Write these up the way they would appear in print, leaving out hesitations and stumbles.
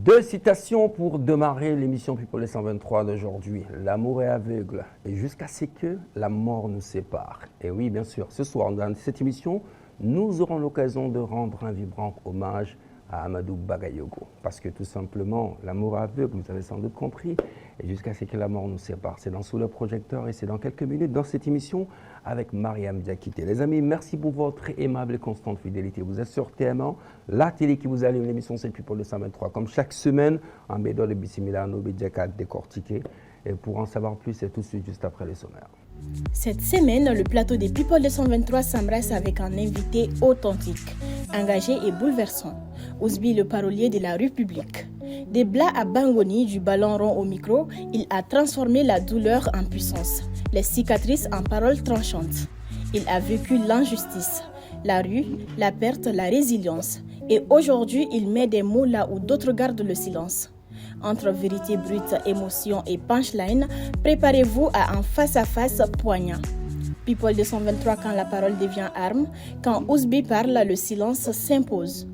Deux citations pour démarrer l'émission People 123 d'aujourd'hui. L'amour est aveugle et jusqu'à ce que la mort nous sépare. Et oui, bien sûr, ce soir, dans cette émission, nous aurons l'occasion de rendre un vibrant hommage à Amadou Bagayogo. Parce que tout simplement, l'amour aveugle, vous avez sans doute compris, et jusqu'à ce que la mort nous sépare. C'est dans Sous le projecteur et c'est dans quelques minutes dans cette émission avec Mariam Diakité. Les amis, merci pour votre aimable et constante fidélité. Vous êtes sur TM1, la télé qui vous allume, l'émission c'est People 123. Comme chaque semaine, en bédol et bissimilano, bédiaka décortiqué. Et pour en savoir plus, c'est tout de suite juste après les sommaires. Cette semaine, le plateau des People 223 s'embrasse avec un invité authentique, engagé et bouleversant. Ousbi, le parolier de la République. Des Blas à Bangoni, du ballon rond au micro, il a transformé la douleur en puissance, les cicatrices en paroles tranchantes. Il a vécu l'injustice, la rue, la perte, la résilience. Et aujourd'hui, il met des mots là où d'autres gardent le silence. Entre vérité brute, émotion et punchline, préparez-vous à un face-à-face poignant. People 223 quand la parole devient arme, quand Ousbi parle, le silence s'impose.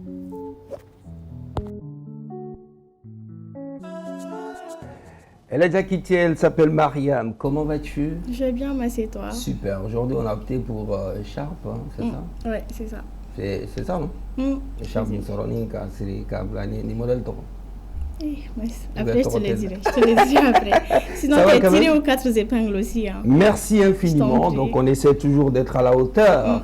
Elle est déjà quittée, elle s'appelle Mariam. Comment vas-tu? Je vais bien, merci toi. Super. Aujourd'hui, on a opté pour écharpe, hein, c'est ça? Oui, c'est ça. C'est ça, non? Écharpe, ni soroni, kasiri, kablani, ni modèle toro. Après, je te le dirai. Je te le dirai après. Sinon, tu es tiré aux quatre épingles aussi. Hein. Merci infiniment. Donc, on essaie toujours d'être à la hauteur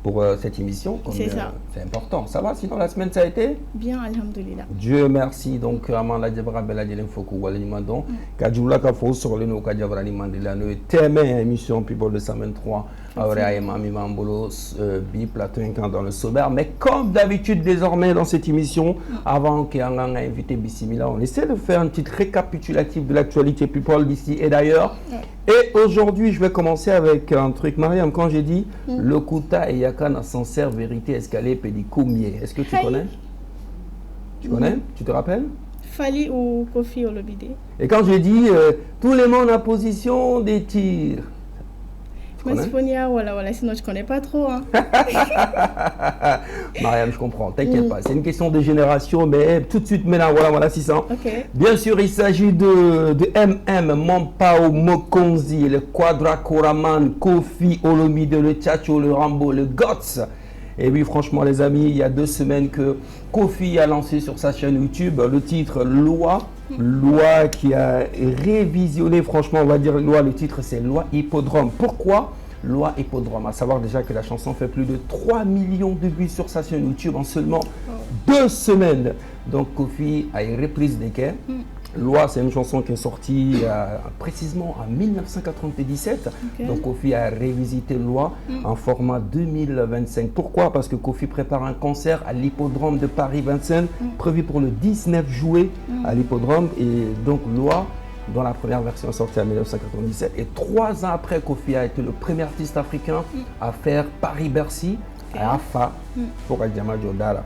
pour cette émission. C'est ça. C'est important. Ça va? Sinon, la semaine, ça a été? Bien, alhamdoulilah. Dieu merci. Donc, Amanda Djabra Bella Djelem Fokou Walimandon. Kadjoula Kafo sur le nom Kadjabra Nimandela. Nous thème émission People 223. Auréa Mami Mambolo, bi plateau incant dans le Sober. Mais comme d'habitude, désormais, dans cette émission, avant qu'un invité Bissimila, on essaie de faire un petit récapitulatif de l'actualité People d'ici et d'ailleurs. Et aujourd'hui, je vais commencer avec un truc, Mariam. Quand j'ai dit le Kouta et Yakana sincère vérité escalée pédicoumier, est-ce que tu connais? Tu connais? Tu te rappelles? Fali ou Kofi Olomide. Et quand j'ai dit tous les mondes en position des tirs. Voilà, sinon je connais pas trop. Hein. Mariam, je comprends, t'inquiète pas. C'est une question de génération, mais tout de suite maintenant, voilà 600. Okay. Bien sûr, il s'agit de MM, Mompao Mokonzi, le Quadra Koraman, Kofi Olomide, le Tchatcho, le Rambo, le Gots. Et oui, franchement, les amis, il y a 2 semaines que Kofi a lancé sur sa chaîne YouTube le titre Loi. Loi qui a révisionné, franchement, on va dire Loi, le titre c'est Loi Hippodrome. Pourquoi Loi Hippodrome? À savoir déjà que la chanson fait plus de 3 millions de vues sur sa chaîne YouTube en seulement 2 semaines. Donc Kofi a une reprise des quais. Loi, c'est une chanson qui est sortie précisément en 1997. Donc Kofi a révisité Loi en format 2025. Pourquoi? Parce que Kofi prépare un concert à l'hippodrome de Paris Vincennes, prévu pour le 19 juillet à l'hippodrome. Et donc Loi, dont la première version est sortie en 1997. Et 3 ans après, Kofi a été le premier artiste africain à faire Paris-Bercy à AFA pour Adjama Jodala.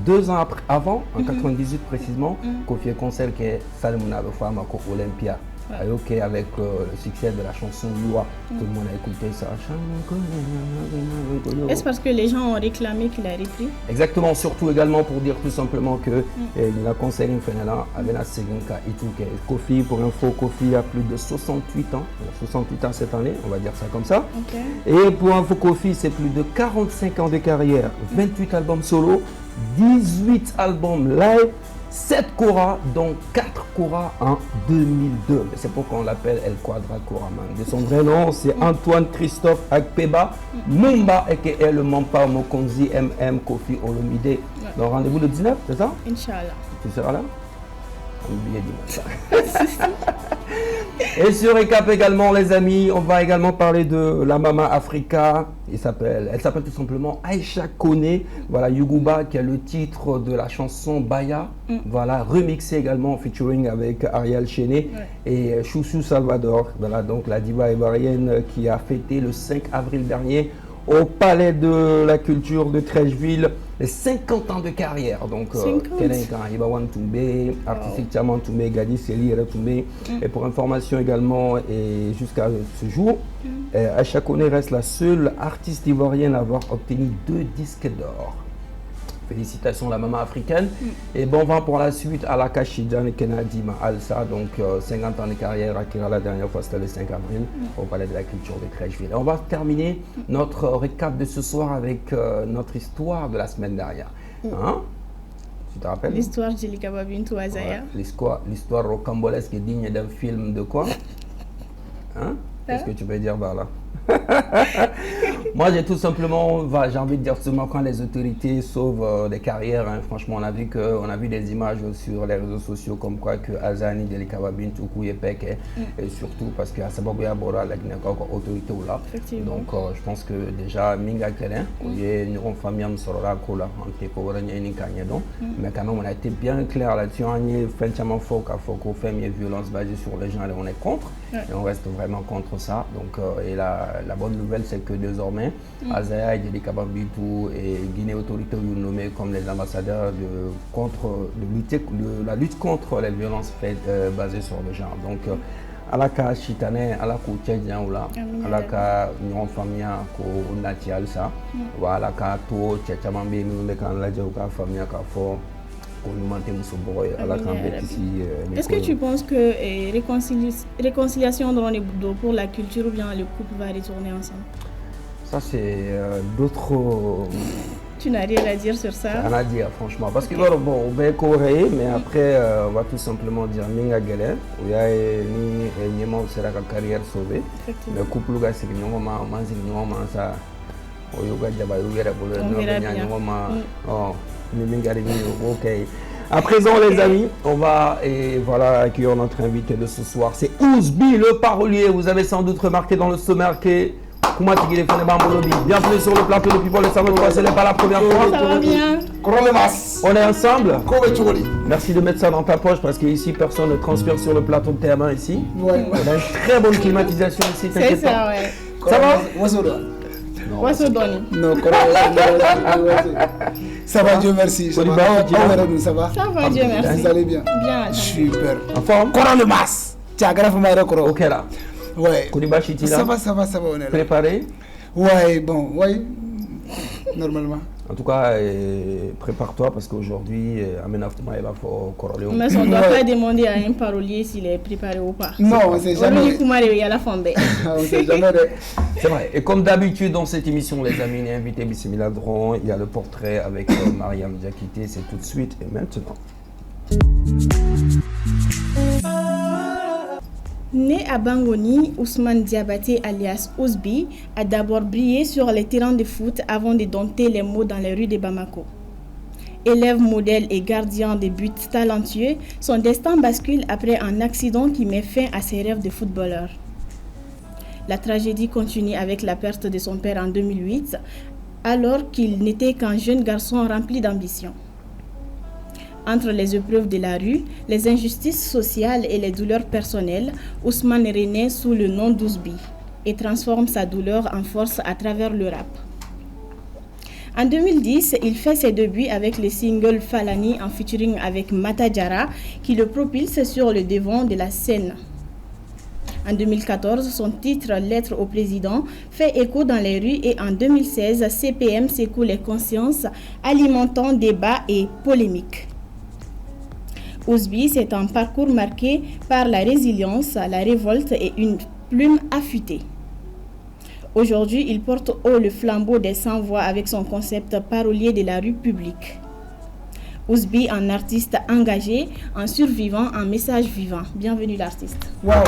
2 ans avant, en 98 précisément, Kofi a concert qui est Salmouna Fama Olympia. Avec le succès de la chanson Loi, tout le monde a écouté ça. Est-ce parce que les gens ont réclamé qu'il a repris? Exactement, surtout également pour dire tout simplement que il a conseillé une finale avec la Seginka et tout. Kofi, pour info, Kofi a plus de 68 ans. Il a 68 ans cette année, on va dire ça comme ça. Et pour info, Kofi, c'est plus de 45 ans de carrière, 28 albums solo, 18 albums live, 7 Kora, dont 4 Kora en 2002. C'est pourquoi on l'appelle El Quadra Koraman. De son vrai nom, c'est Antoine Christophe Akpeba Mumba, et le Mampa Mokonzi MM Kofi Olomide. Donc rendez-vous le 19, c'est ça? Inch'Allah. Tu seras là? Oubliez dimanche. Et sur Récap également, les amis, on va également parler de la Mama Africa. Elle s'appelle tout simplement Aïcha Kone. Voilà, Yuguba qui a le titre de la chanson Baya. Voilà, remixé également, featuring avec Ariel Chené et Chouchou Salvador. Voilà, donc la diva ivoirienne qui a fêté le 5 avril dernier au Palais de la Culture de Trècheville les 50 ans de carrière. Donc, et pour information également, et jusqu'à ce jour, Aïcha Kone reste la seule artiste ivoirienne à avoir obtenu 2 disques d'or. Félicitations la maman africaine. Et bon vent pour la suite à la Kachidjan Kennedy Alsa, donc 50 ans de carrière à Kira, la dernière fois c'était le 5 avril au Palais de la Culture de Crècheville. On va terminer notre récap de ce soir avec notre histoire de la semaine dernière. Hein? Tu te rappelles? L'histoire de Jelika Bintou Azaya. L'histoire rocambolesque et digne d'un film de quoi? Hein? Qu'est-ce que tu peux dire par là? Moi, j'ai tout simplement, j'ai envie de dire seulement quand les autorités sauvent des carrières, hein, franchement, on a vu des images sur les réseaux sociaux comme quoi que Azani, Jelika Bintou, Kouyepek, et surtout parce qu'à Sabagoya Bora, la autorité ou là. Donc, je pense que déjà, Minga Kelen, nous avons famille Sorora Kola, mais quand même, on a été bien clair là-dessus. On a fait un faux fait une violence basée sur les gens et on est contre. Et on reste vraiment contre ça. Donc, et la bonne nouvelle, c'est que désormais, Azaya et Jelika Bintou et Guinée Autorité ont nommé comme les ambassadeurs de la lutte contre les violences faites basées sur le genre. Donc, à la cas chitane, à la coup tchadien ou là, à la cas non famille ko natial ça, voilà cas tout tchamambe nous quand la joka famille ka fo. Est-ce que tu penses que réconciliation dans les bouddhos pour la culture ou bien le couple va retourner ensemble? Ça c'est d'autres... Tu n'as rien à dire sur ça? Rien à dire franchement. Parce que bon, on va corriger, mais après on va tout simplement dire Minga Gele, où il y a une carrière sauvée. Le couple c'est que nous avons ça. Ok. À présent les amis, on va accueillir notre invité de ce soir. C'est Ouzbi le parolier. Vous avez sans doute remarqué dans le sommaire que bienvenue sur le plateau de People de 123, ce n'est pas la première fois. Ça va bien? On est ensemble. Merci de mettre ça dans ta poche parce qu'ici personne ne transpire sur le plateau de TM1 ici. On a une très bonne climatisation ici. C'est ça, ouais. Ça va? Non, ça va, Dieu merci. Ça va? Ça va, Dieu merci. Vous allez bien? Bien. Super. En forme? Ok là. Ouais. Ça va, on est là. Préparé? Ouais, normalement. En tout cas, prépare-toi parce qu'aujourd'hui, Amenaftuma il va faire corroler. Mais on ne doit pas demander à un parolier s'il est préparé ou pas. Non, on ne sait jamais. C'est vrai. Et comme d'habitude dans cette émission, les amis, les invités Bismillah Dron, il y a le portrait avec Mariam Diakité. C'est tout de suite et maintenant. Né à Bangoni, Ousmane Diabaté alias Ouzbi a d'abord brillé sur les terrains de foot avant de dompter les mots dans les rues de Bamako. Élève modèle et gardien de buts talentueux, son destin bascule après un accident qui met fin à ses rêves de footballeur. La tragédie continue avec la perte de son père en 2008, alors qu'il n'était qu'un jeune garçon rempli d'ambition. Entre les épreuves de la rue, les injustices sociales et les douleurs personnelles, Ousmane renaît sous le nom d'Ouzbi et transforme sa douleur en force à travers le rap. En 2010, il fait ses débuts avec le single Falani en featuring avec Mata Diarra qui le propulse sur le devant de la scène. En 2014, son titre Lettre au président fait écho dans les rues et en 2016, CPM secoue les consciences, alimentant débats et polémiques. Ouzbi, c'est un parcours marqué par la résilience, la révolte et une plume affûtée. Aujourd'hui, il porte haut le flambeau des sans-voix avec son concept parolier de la rue publique. Ouzbi, un artiste engagé, un survivant, un message vivant. Bienvenue l'artiste. Waouh!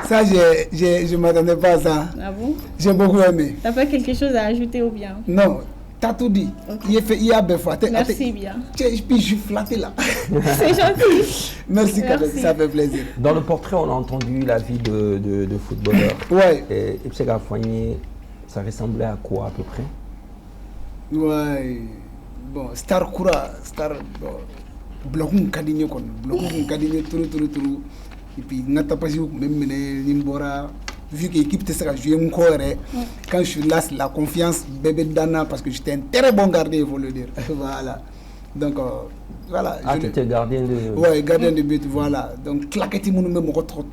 Ça, je ne m'attendais pas à ça. Ah bon? J'ai beaucoup aimé. T'as pas quelque chose à ajouter ou bien? Non, t'as tout dit. Okay. Il y a des fois. Merci bien. Puis je suis flatté là. C'est gentil. Merci. Ça fait plaisir. Dans le portrait, on a entendu la vie de footballeur. Ouais. Et Ipsega Foigné, ça ressemblait à quoi à peu près? Ouais. Bon, Star Koura, Star. Blokum Kadigno, Blokum Kadigno, tout. Et puis, même Nimbora, vu que l'équipe était joué encore, quand je suis là, la confiance, bébé Dana, parce que j'étais un très bon gardien, il faut le dire. Voilà. Donc, voilà. Ah, tu étais gardien de... Ouais, gardien de but, voilà. Donc, claquetti mon même mon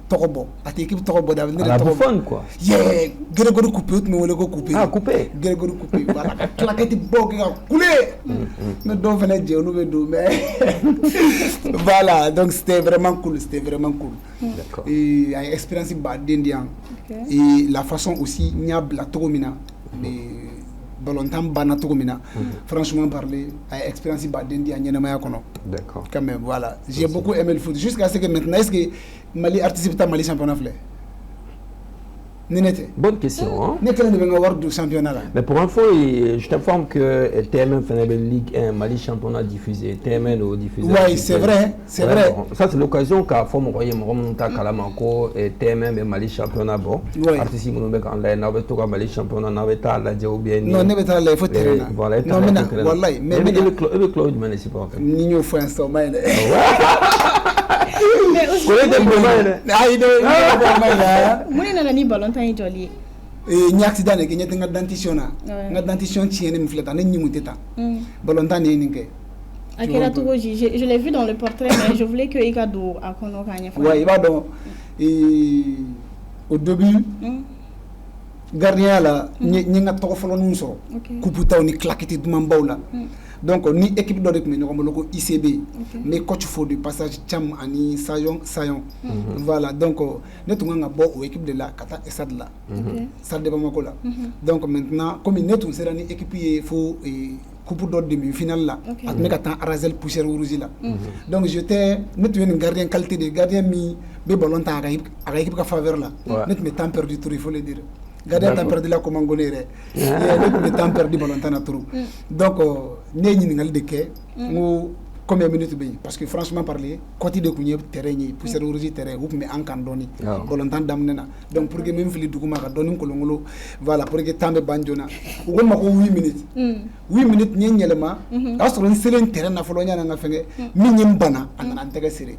torobo. À tes équipes torobo d'avenir. À la bouffonne, quoi. Yeah, Grégory coupé, mais on l'a coupé. Ah, coupé. Grégory coupé, voilà. Claquetti bon qui a coulé. Mais donc, venez dire, nous veut mais. Voilà, donc c'était vraiment cool, D'accord. Et il y a une expérience d'Indien. Et la façon aussi, il y a la Togomina. Balontan bana togomina franchement parler à expérience badindi à Nyenamaya kono. D'accord. Quand même voilà, j'ai beaucoup aimé le foot jusqu'à ce que maintenant est-ce que Mali participe à Mali championnat flé. Bonne question. Hein? Du championnat là. Mais pour info, je t'informe que TMN fait la Ligue 1, Mali championnat diffusé, TMN au diffusé. Oui, c'est vrai, c'est vrai. Bon, ça c'est l'occasion qu'a fait mon royaume remonta Kalamako et TMN et Mali championnat bon. Participe mon bec en l'air, n'avait pas Mali championnat, n'avait pas la Diao bien. Non, n'avait pas la faute. Voilà, non mais wallahi, mais le Claude Mané c'est pas. Nino fait un sommeil. Mais aussi, ni accident ke nyete nga dentition tiene mi fleta ne nyimu teta bolontan ni ninke Akela Touroji, je l'ai vu dans le portrait mais je voulais que Ikado a kono kanya fa. Ouais, il va donc au début gardien là ni nga toko folo nun so kuputa ni claqueté dum mbawla. Donc ni équipe d'orek mais ñoko loko ICB mais coach fo du passage cham ani sayon voilà donc netu nga bo au équipe de la kata esad là ça de bamako là donc maintenant comme netu sera ni équipe il faut coupe d'or demi finale là atme kata arazel poussière rouge là donc j'étais netu un gardien qualité de gardien mi be ballon ta aga équipe ka faveur là net me temps perdu tout il faut le dire gardien temps perdu là comme angolais il net temps perdu ballon ta na trop donc né ñi ngal de ke ngo combien de minutes bien parce que franchement parler côté de Kounye terrain ni poussière rouge terrain ou mais en candoni volontan damnena donc pour que même fili duguma ka doni kolongolo voilà pour que tambe banjona ou ma ko 8 minutes 8 minutes ñi ñelema asro en selen terrain na folo ñana nga fenge mi ñim bana anana tega séré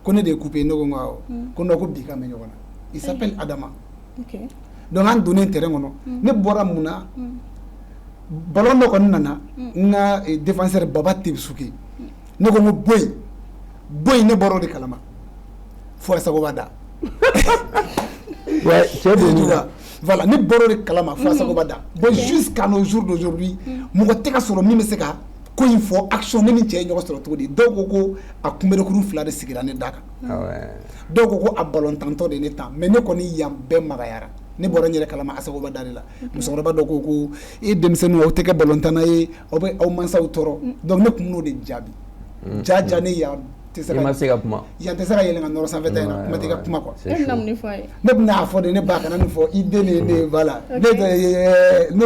koné de couper no ngao kono ko bika me ñona il s'appelle Adama OK donc en donner terrain ngono ne bora muna ballon no kon nana nga défenseur Baba Tibsuki ne ko boy ne boro de kalama fo sa ko bada ouais c'est bon voilà ne boro de kalama fo sa ko bada bon jusqu'à nos jours d'aujourd'hui mo ko teka soro mi me seka ko il faut action ne ni tie ñoko soro to di donc ko akumere ko fla de sigira ne daka ah ouais donc ko a ballon tanto de ne temps mais ne ko ni yam be magayara ne bɔra nyere kalama asago ba dare la musokɔrɔba dɔ ko e denmisɛnninw aw tɛ kɛ balontanna ye aw bɛ aw mansaw tɔɔrɔ donc ne kun n'o de jaabi ja ne yan tɛ se ka kuma yan tɛ se ka yɛlɛ ka nɔrɔ sanfɛ ta in na kuma tɛ ka kuma quoi ne bɛ n'a fɔ de ne ba kana nin fɔ i den ne voilà ne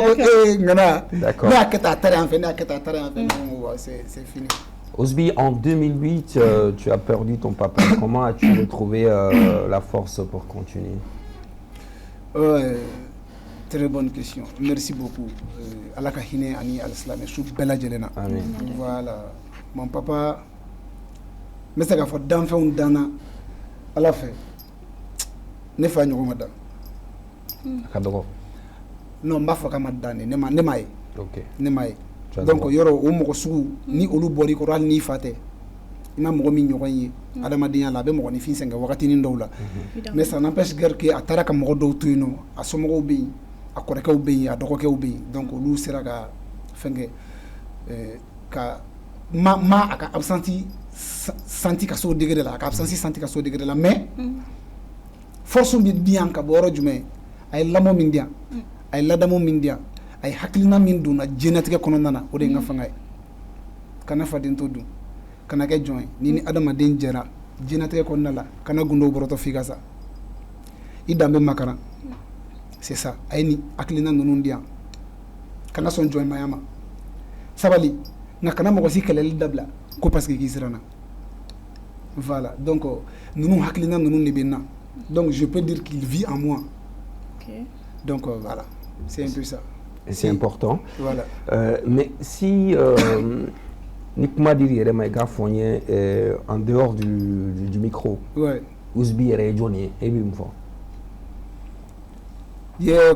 ko ngana ne y'a kɛ ta tari an fɛ ne y'a kɛ ta tari an fɛ c'est fini. Osby, en 2008, tu as perdu ton papa. Comment as-tu retrouvé la force pour continuer? Très bonne question. Merci beaucoup. Allah ka hine ani al-islam sou bela jelena. Amen. Voilà. Mon papa me se ka fo dan fe un dana ala fe. Ne fa nyoko madan. Kadoko. Non, mba fo ka madan ne mai. OK. Ne mai. Donc yoro o mo ko sugu ni olu bori ko ral ni fate. Ima mo mi nyoko yi adamadenya la be mo ni fin senga wakati ni ndawla. Mais ça n'empêche guère que atara ka mo do tuino asomo be a korekaw be a dokokew be donc olu sera ka fenge ka ma aka absenti santi ka so degré la ka absenti santi ka so degré la mais force bi bien ka boro jume ay lamo min dia ay ladamo min dia ay haklina min duna jenatique kono nana o de nga fangay kana fadin to dun kana ke join ni adama den jera jenatique kono nala kana gundo boroto figasa idambe makara c'est ça ay ni haklina nunu dia kana son join mayama sabali nga kana mo si kelel dabla ko parce que kisrana voilà donc nunu haklina nunu ne benna donc je peux dire qu'il vit en moi. OK. Donc voilà, c'est un peu ça. Et c'est important. Voilà. Mais si Nikma dirait en dehors du micro, ouais. Ousby est Johnny et bien fort. Yeah,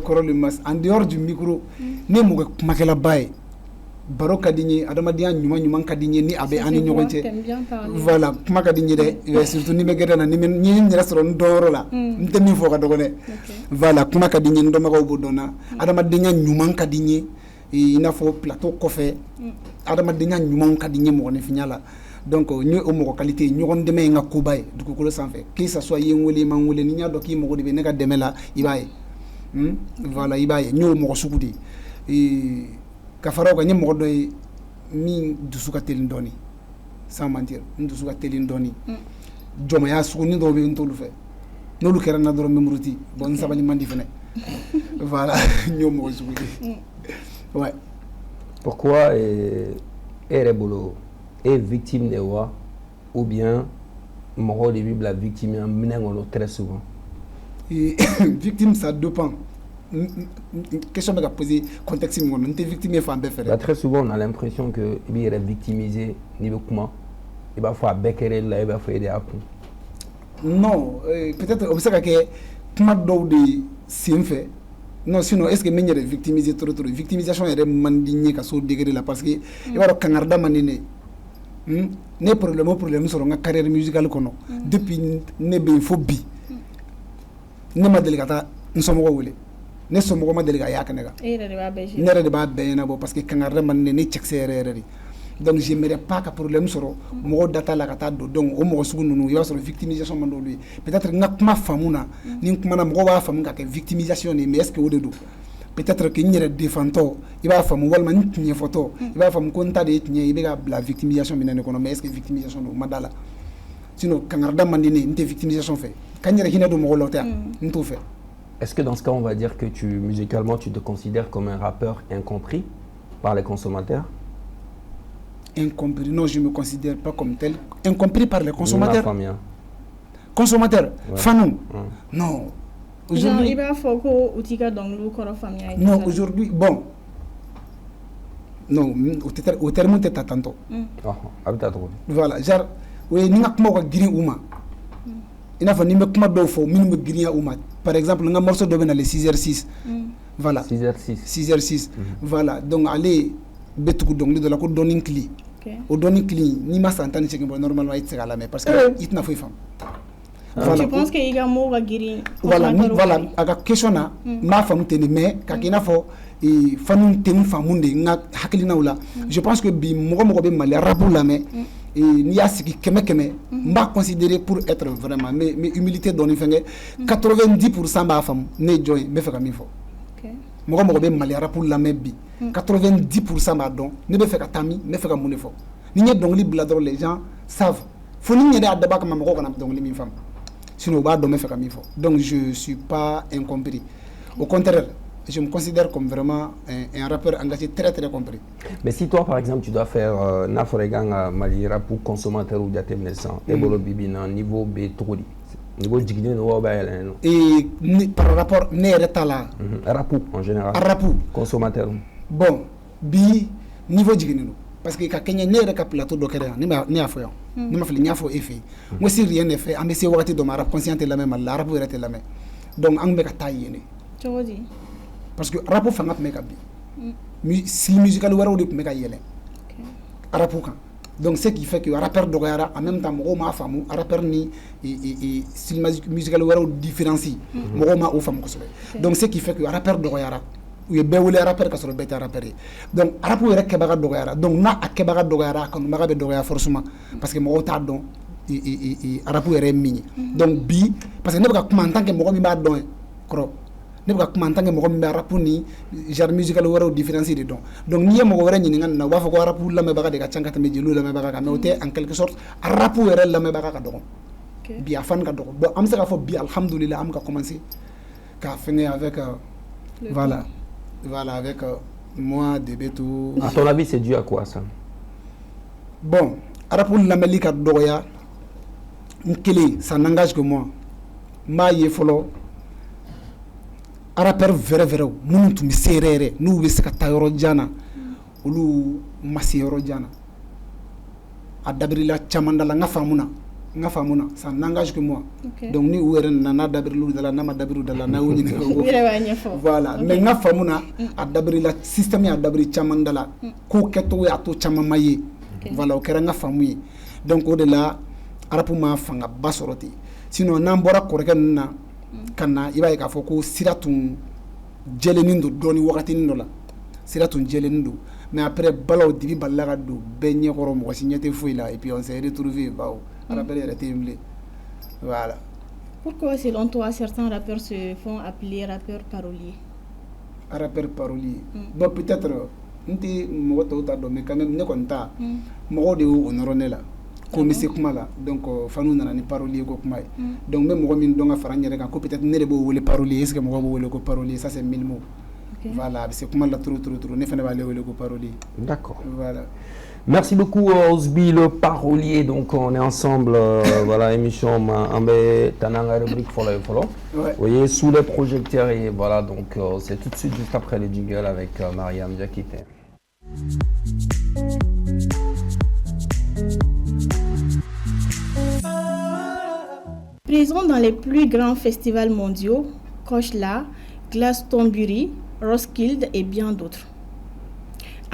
en dehors du micro, ne mo makela bay. baro ka di n ye adamadenya ɲuman ka di n ye ni a bɛ an ni ɲɔgɔn cɛ voilà kuma ka di n ye dɛ surtout ni bɛ gɛrɛ na ni n ye n yɛrɛ sɔrɔ n dɔnyɔrɔ la n tɛ min fɔ ka dɔgɔ dɛ voilà kuma ka di n ye n dɔnbagaw b'o dɔn na adamadenya ɲuman ka di n ye i n'a fɔ plateau kɔfɛ adamadenya ɲumanw ka di n ye mɔgɔninfinya la donc n ye o mɔgɔ qualité ɲɔgɔn dɛmɛ ye n ka koba ye dugukolo sanfɛ que ça soit i ye n wele i ma n wele ni n y'a dɔn k'i mago de bɛ ne ka dɛmɛ la i b'a ye voilà i b'a ye n y'o mɔgɔ sugu de ye ka fara o kan n ye mɔgɔ dɔ ye min dusu ka teli dɔɔni sans mentir n dusu ka teli dɔɔni jɔnmaya sugunin dɔw bɛ yen n t'olu fɛ n'olu kɛra n na dɔrɔn n bɛ muruti bon n sabali man di fɛnɛ voilà n y'o mɔgɔ sugu de ye ouais. Pourquoi est bolo est victime de wa ou bien mɔgɔw de bɛ bila victime ya minɛn kɔnɔ très souvent? Victime ça dépend. Question bɛ ka poser contexte min kɔnɔ n tɛ victime ye fan bɛɛ fɛ dɛ. Très souvent on a l'impression que i b'i yɛrɛ victimiser n'i bɛ kuma i b'a fɔ a bɛɛ kɛra la i b'a fɔ e de y'a kun. Non peut-être o bɛ se ka kɛ kuma dɔw de sen fɛ. Non sinon est-ce que min yɛrɛ victimiser trop victimisation yɛrɛ man di n ye ka s'o degré la parce que i b'a dɔn kangarida man di ne ye ne problème sɔrɔ n ka carrière musicale kɔnɔ depuis ne bɛ yen fo bi ne ma deli ka taa n somɔgɔw wele ne somɔgɔ ma deli ka y'a kɛnɛ kan ne yɛrɛ de b'a bɛɛ ɲɛnabɔ parce que kangarida man di ne ye cɛkisɛ yɛrɛ de donc j'aimerais pas ka problème sɔrɔ mɔgɔw da t'a la ka taa don donc o mɔgɔ sugu ninnu i b'a sɔrɔ victimisation man d'olu ye peut-être n ka kuma faamu na ni n kumana mɔgɔw b'a faamu ka kɛ victimisation de mais est-ce que o de don peut-être que n yɛrɛ défendtɔ i b'a faamu walima n tiɲɛfɔtɔ i b'a faamu ko n ta de ye tiɲɛ ye i bɛ ka bila victimisation minɛ ne kɔnɔ mais est-ce que victimisation don o ma da la sinon kangarida man di ne ye n tɛ victimisation fɛ ka n yɛrɛ hinɛ don mɔgɔw la o tɛ n t'o fɛ. Est-ce que dans ce cas on va dire que musicalement tu te considères comme un rappeur incompris par les consommateurs? Incompris, non, je ne me considère pas comme tel. Incompris par les consommateurs. Consommateurs, fanou. Non. Aujourd'hui, non, aujourd'hui, bon. Non, au terme de tantôt. Voilà, genre, oui, nous avons un green ouma. Il n'a pas ni me comment d'offre, minimum green ouma. Par exemple, un morceau de le 6h06. Voilà. 6h06. 6h06. Voilà, donc allez. Betuku dongli de la ko doni cli o doni cli ni ma santani c'est que normalement il sera là mais parce que il n'a pas fait voilà. Tu penses que il y a mot va guérir voilà aga question na ma femme teni mais ka kina fo e fanu teni famunde nga hakilina wala je pense que bi mogo be mal rabu la mais et ni a siki keme m'a considéré pour être vraiment mais humilité doni fenge 90% ba femme ne joy me fa mi fo mɔgɔ bɛ maliya pour lamɛn bi 90% b'a dɔn ne bɛ fɛ ka taa min ne fɛ ka mun de fɔ ni n ye dɔnkili bila dɔrɔn les gens savent fo ni n yɛrɛ y'a dabɔ a kama mɔgɔw kana dɔnkili min faamu sinon u b'a dɔn n bɛ fɛ ka min fɔ donc je suis pas incompris au contraire je me considère comme vraiment un rappeur engagé très compris. Mais si toi par exemple tu dois faire Naforegang Malira pour consommateur ou diatemnesan et bolo bibina niveau B trodi niveau jigine no ba yele et par rapport ne reta là rapu en général rapu consommateur bon bi niveau jigine no parce que ka Kenya ne reka plateau do kere ni afo yo ni ma fili ni afo efe moi si rien n'est fait ambe se wakati do ma rap conscient la même la rap rete la même donc ang be ka tayene tu vois dit parce que rapu fanga me ka bi si musical waro de me ka yele rapu kan donc ce qui fait que rappeur dogoyara en même temps mogo ma famu rappeur ni et style musical waro différencie mogo ma o famu ko donc ce qui fait que rappeur dogoyara ou ye bewele rappeur ka soro beta rappeur donc rapu yere ke baga dogoyara donc na ke baga dogoyara kan maga be dogoya forcément parce que mogo ta don et rapu yere mini donc bi parce que ne ba kuma en tant que mogo mi ba don kro ne bɛ ka kuma en tant que mɔgɔ min bɛ rap ni genre musical wɛrɛw différencier de dɔn donc n'i ye mɔgɔ wɛrɛ ɲininka nin na u b'a fɔ ko rap lamɛnbaga de ka ca ka tɛmɛ jeliw lamɛnbaga kan mais o tɛ en quelque sorte rap yɛrɛ lamɛnbaga ka dɔgɔ bi a fan ka dɔgɔ bon an bɛ se k'a fɔ bi alhamdulillah an bɛ ka commencer k'a fɛngɛ avec voilà avec moi Debeto. À ton avis c'est dû à quoi ça? Bon rap lamɛnli ka dɔgɔya n kelen ça n'engage que moi n b'a ye fɔlɔ rappeur vrai minnu tun bɛ se yɛrɛ n'u bɛ se ka taa yɔrɔ jan na olu ma se yɔrɔ jan na a dabirila caman da la n ka faamu na nga famuna ça n'engage que moi. Okay. Donc ni ou na dabirlu dala na ma dabiru dala na woni voilà mais nga famuna a dabiri la système ya dabiri chaman dala ko keto ya to chama maye voilà o kera nga famu donc o de la arapu ma fanga basoroti sinon nan bora koreke na kana iba ka foko siratun jelenin do doni wakati ndo la siratun jelenin do mais après balaw dibi balaga do benye koro mo signete fouila et puis on s'est retrouvé bao rappel était voilà. Pourquoi selon toi certains rappeurs se font appeler rappeurs paroliers? Rappeurs paroliers. Bon peut-être nti mo to ta do mais quand même ne konta mo de honorone la comme c'est kuma la donc fanu nana ni parolier ko kuma donc même mo min donga faranyere kan ko peut-être ne bo wole parolier est-ce que mo bo wole ko parolier ça c'est mille mots. Okay. Voilà, c'est comment la trop ne fait pas le parolier. D'accord. Voilà. Merci beaucoup Osby le parolier. Donc on est ensemble voilà émission Ambe Tananga rubrique follow. Ouais. Vous voyez sous les projecteurs et voilà donc c'est tout de suite juste après le jingle avec Mariam Diakité. Présent dans les plus grands festivals mondiaux, Coachella, Glastonbury, Roskilde et bien d'autres.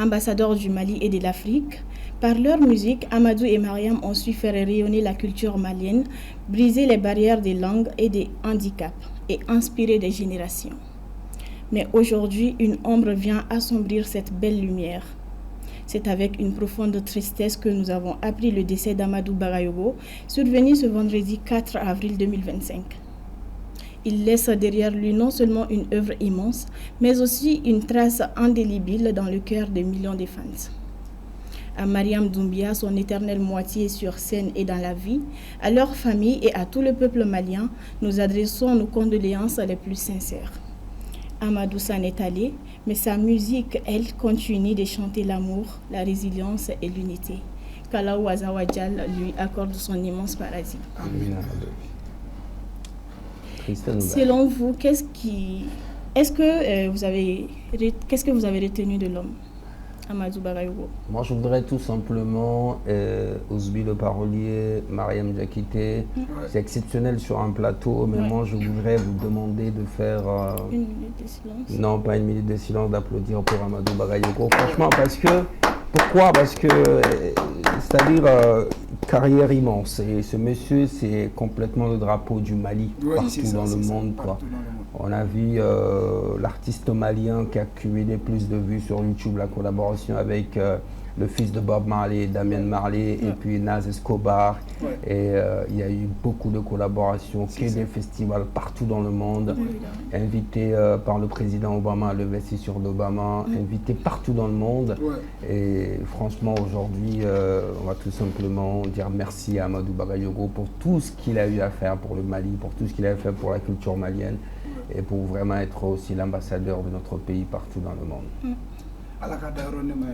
Ambassadeurs du Mali et de l'Afrique, par leur musique, Amadou et Mariam ont su faire rayonner la culture malienne, briser les barrières des langues et des handicaps et inspirer des générations. Mais aujourd'hui, une ombre vient assombrir cette belle lumière. C'est avec une profonde tristesse que nous avons appris le décès d'Amadou Bagayogo, survenu ce vendredi 4 avril 2025. Il laisse derrière lui non seulement une œuvre immense, mais aussi une trace indélébile dans le cœur de millions de fans. À Mariam Doumbia, son éternelle moitié sur scène et dans la vie, à leur famille et à tout le peuple malien, nous adressons nos condoléances les plus sincères. Amadou s'en est allé, mais sa musique, elle, continue de chanter l'amour, la résilience et l'unité. Qu'Allah Azawajal lui accorde son immense paradis. Amen. Selon vous, qu'est-ce que vous avez retenu de l'homme, Amadou Bagayogo? Moi, je voudrais tout simplement Osby le parolier, Mariam Diakité. C'est exceptionnel sur un plateau, mais moi, je voudrais vous demander de faire une minute de silence. Non, pas une minute de silence, d'applaudir pour Amadou Bagayogo. Franchement, pourquoi? Parce que c'est-à-dire carrière immense. Et ce monsieur, c'est complètement le drapeau du Mali partout dans le monde. On a vu l'artiste malien qui a cumulé plus de vues sur YouTube, la collaboration avec le fils de Bob Marley, Damien Marley, et puis Naz Escobar. Et il y a eu beaucoup de collaborations, des festivals partout dans le monde, invité par le président Obama, le vessie sur l'Obama, invité partout dans le monde. Et franchement, aujourd'hui, on va tout simplement dire merci à Amadou Bagayogo pour tout ce qu'il a eu à faire pour le Mali, pour tout ce qu'il a fait pour la culture malienne, et pour vraiment être aussi l'ambassadeur de notre pays partout dans le monde.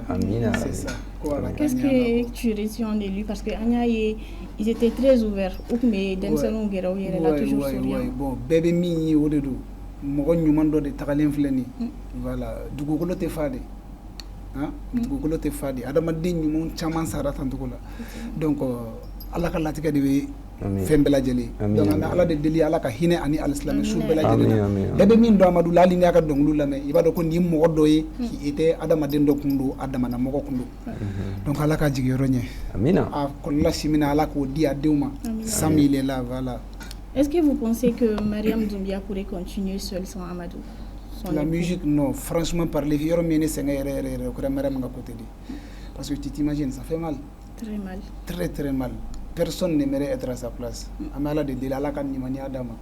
Amina. C'est ça. Qu'est-ce que tu retiens de lui? Parce que ils étaient très ouverts. Mais Denselon Guerrero, il a toujours souriant. Bon, bébé mini au dedans. Mon numéro de Tagalien Fleni. Voilà. Du coup, le tefade. Du coup, le tefade. Adamadin, mon chaman saratan tout là. Donc, Allah kalatika de fen bela jeli donc ala de deli ala ka hine ani alislam shu bela jeli bebe min do Amadou lali ngaka dong lu lame ibado ko ni mo do yi ki ete adama den do kundu adama na moko kundu donc ala ka jigi roñe amina a ko la simina ala ko dia deuma sami il est là voilà. Est-ce que vous pensez que Mariam Doumbia pourrait continuer seule sans Amadou? La musique non, franchement parler yoro mene senga ere ko Mariam nga côté di parce que tu t'imagines ça fait mal, très mal, très très mal. Personne n'aimerait être à sa place. Amala de Dela Alaka Nimani Adama,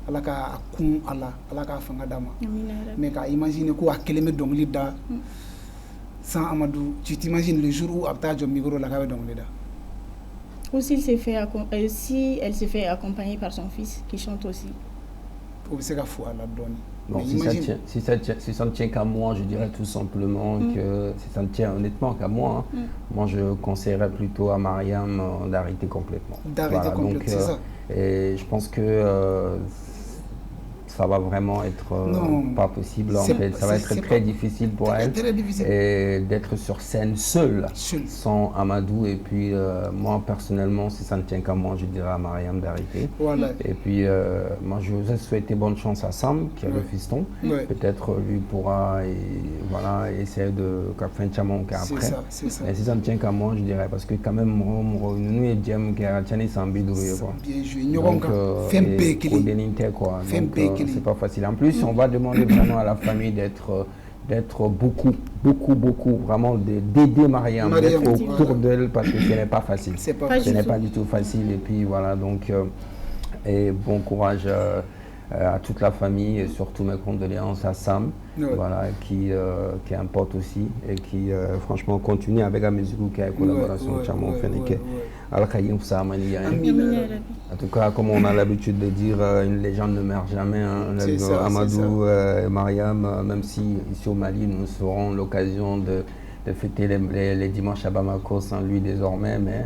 Alaka Kum Allah, Alaka Fangadama. Mais qu'à imaginer quoi, quel est donc l'ida sans Amadou, tu t'imagines le jour où Abtadjo Migro la Gave donc l'ida. Ou si elle se fait accompagner par son fils qui chante aussi. Pour que c'est la foi à la donne. Bon, si ça ne tient qu'à moi, je dirais tout simplement que si ça ne tient honnêtement qu'à moi, moi je conseillerais plutôt à Mariam d'arrêter complètement. D'arrêter complètement, c'est ça. Et je pense que ça va vraiment être pas possible. En C'est- fait, ça va c'est- être c'est très pas- difficile pour très, elle très difficile. et d'être sur scène seule, Seul. sans Amadou. Et puis moi personnellement, si ça ne tient qu'à moi, je dirais à Mariam d'arrêter. Voilà. Et puis moi je vous ai souhaité bonne chance à Sam, qui est le fiston. Ouais. Peut-être lui pourra voilà, essayer de faire un chamon C'est après. ça, c'est ça. Mais si ça ne tient qu'à moi, je dirais, parce que quand même, nous et Djem qui a Tchani Sambidou, quoi. Bien joué. Nyonga, fais un peu équilibre. Quoi. Fais un Donc, peu équilibre. c'est pas facile. En plus, on va demander vraiment à la famille d'être beaucoup, vraiment d'aider Mariam, d'être autour d'elle, parce que ce n'est pas facile. C'est pas Pas Ce du n'est tout. pas du tout facile. Et puis voilà, donc, et bon courage à toute la famille et surtout mes condoléances à Sam, Ouais. voilà, qui est un pote aussi et qui franchement continue avec Amézigou qui a une collaboration avec Chamon Feneke. Al-Khayyim Samani. En tout cas, comme on a l'habitude de dire, une légende ne meurt jamais. Hein. C'est ça, Amadou et Mariam, même si ici au Mali, nous aurons l'occasion de fêter les dimanches à Bamako sans lui désormais, mais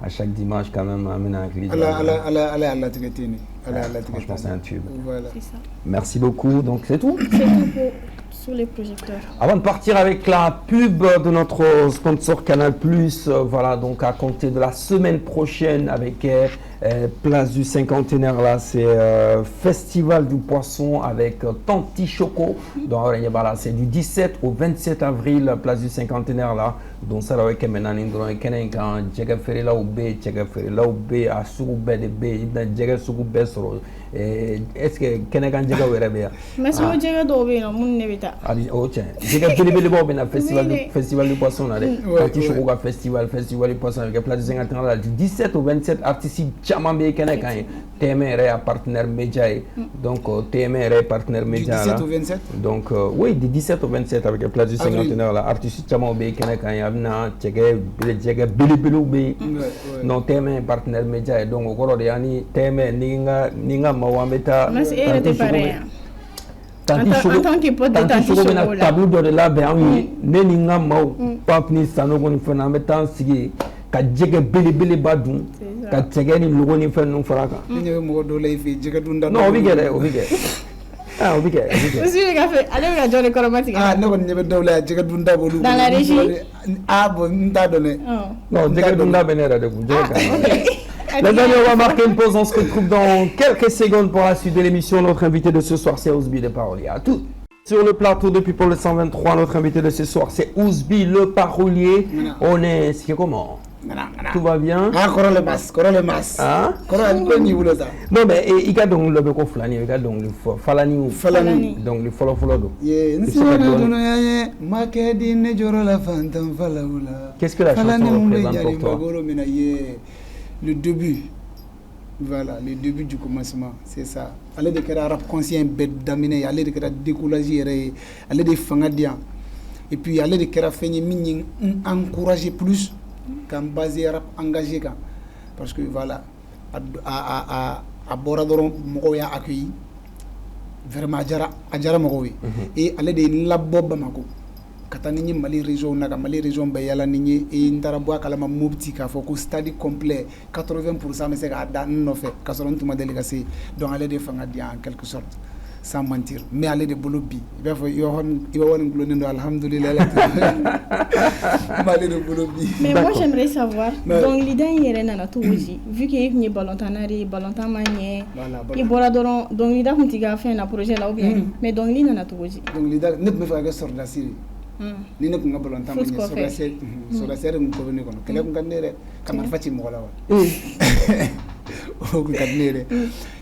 à chaque dimanche quand même, amène un clip. Franchement, c'est un tube. Voilà. C'est ça. Merci beaucoup. Donc, c'est tout. C'est tout pour sur les projecteurs. Avant de partir avec la pub de notre sponsor Canal+, voilà, donc à compter de la semaine prochaine avec Place du Cinquantenaire, là, c'est Festival du Poisson avec Tanti Choco. Donc, voilà, c'est du 17 au 27 avril, Place du Cinquantenaire, là. Donc, ça, là, avec Menanindro, et Kenan, Djega Ferry, là, ou B, Djega Ferry, là, ou B, à Sougou B, de B, Djega Sougou B, est-ce que Kenan Djega ou Rebea? Mais si vous avez d'autres, mon nevita. Oh tiens, j'ai qu'à festival du poisson là, Tanti Choco festival du poisson avec Place du Cinquantenaire là, du 17 au 27 artistes Chamambé Kenan TMR est partenaire média donc TMR est partenaire média là. Du 17 au 27. Donc oui, du 17 au 27 avec Place du Cinquantenaire là, artistes Chamambé Kenan Yavna Tchege Bilibili non TMR est partenaire média donc au cours de l'année TMR ninga mawameta. Mais c'est pareil. En tant que pote de Tanti Choco là. Tabou de là ben oui, ne ninga maw pap ni sanogo ni fana metan sigi ka jege bilibili badun ka tege ni logo ni fen no faraka. Ni mo do lay fi jega dunda. Non, obi get. Ah, obi get. Monsieur le café, allez on a donné coromati. Ah, non, on y do lay jega dunda bolu. Dans la régie. Ah bon, nda donné. Non, jega dunda benera de vous. Les amis, on va marquer une pause, on se retrouve dans quelques secondes pour la suite de l'émission. Notre invité de ce soir, c'est Ousbi de Parolier. À tout. Sur le plateau de People 123, notre invité de ce soir, c'est Ousbi le Parolier. On est, c'est comment? Tout va bien? Ah, corole mas. Hein? Corole ko ni wulo ta. Non, mais il y a donc le beko flani, il y a donc le Falani. donc le follow. Ye, nsona dono ya makedi ne joro la fantam falawula. Qu'est-ce que la chanson représente pour toi? Le début. Voilà, le début du commencement, c'est ça. Aller de kera rap conscient bête d'amener, aller de kera décourager, aller de fangadian. Et puis aller de kera feigner mini encourager plus qu'en basé rap engagé quand. Parce que voilà, à Boradoron, Mogoya accueilli. Vraiment, Adjara Mogoy. Et aller de la boba Mako. Katani Mali région naga Mali région bayala nini et ndarabwa kalama mobti ka foko study complet 80% mais c'est à dan no fait kasoron tuma délégué donc aller de fanga dia en quelque sorte sans mentir mais aller de bolobi il va won glonendo alhamdulillah aller de bolobi. Mais moi j'aimerais savoir donc l'idée yere nana touji vu que y ballontan manier et boradoron donc l'idée kuntiga fait un projet là ou bien mais donc l'idée nana touji donc l'idée net me fait sorte la série ni ne kunga bolonta manye so la série ko venu kono kele ko ganere kamar faci mo la wa o ko ganere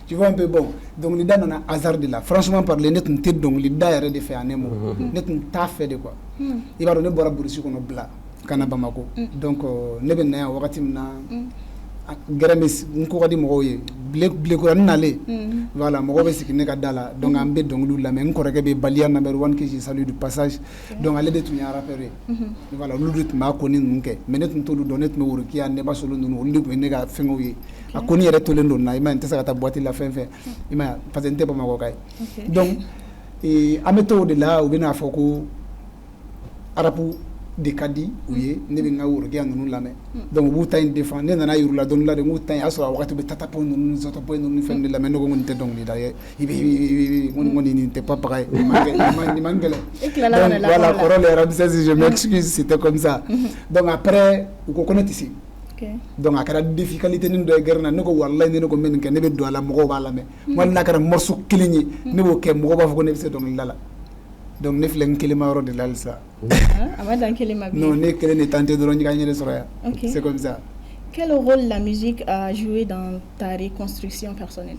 tu vois un peu bon donc l'idée nana hasard de là franchement parler net nté donc l'idée yare de fait en émo net ta fait de quoi il va donner bora burisi kono bla kana bamako donc ne ben na wakati na garamis nko kadi mo ye blé ko nalé voilà mo be sikine ka dala donc ambe donc lu la men ko reke be balia number 1 que je salue du passage donc aller de tunya rappeler voilà lu dit ma ko ni nke menet to lu donet me wuro ki ande ba solo nunu ndi ko ne ga fengo yi akoni yere to lendo na ima ntesa ta boîte la fin ima patente ba ma ko kay donc et ameto de là ou bena foko arapu de ka di u ye ne bɛ n ka worokɛ ninnu lamɛn donc u b'u ta in défend ne nana yir'u la dɔɔni la de n k'u ta in y'a sɔrɔ a wagati bɛ tatapo ninnu zɔtɔpo ninnu ni fɛn de lamɛn ne ko nin tɛ dɔnkilida ye i bɛ n ko nin tɛ pas pareil nin man gɛlɛn donc voilà kɔrɔ le Ramsès je m'excuse c'était comme ça donc après u ko ne tɛ se donc a kɛra défi qualité nin dɔ ye guerre na ne ko walayi ne ko n bɛ nin kɛ ne bɛ don a la mɔgɔw b'a lamɛn wali n'a kɛra morceau kelen ye ne b'o kɛ mɔgɔw b'a fɔ ko ne bɛ se dɔnkilida la donc ne filɛ n kelen ma yɔrɔ de la halisa non ne kelen de tenté dɔrɔn n ka n yɛrɛ sɔrɔ yan c'est comme ça. Quel rôle la musique a joué dans ta reconstruction personnelle?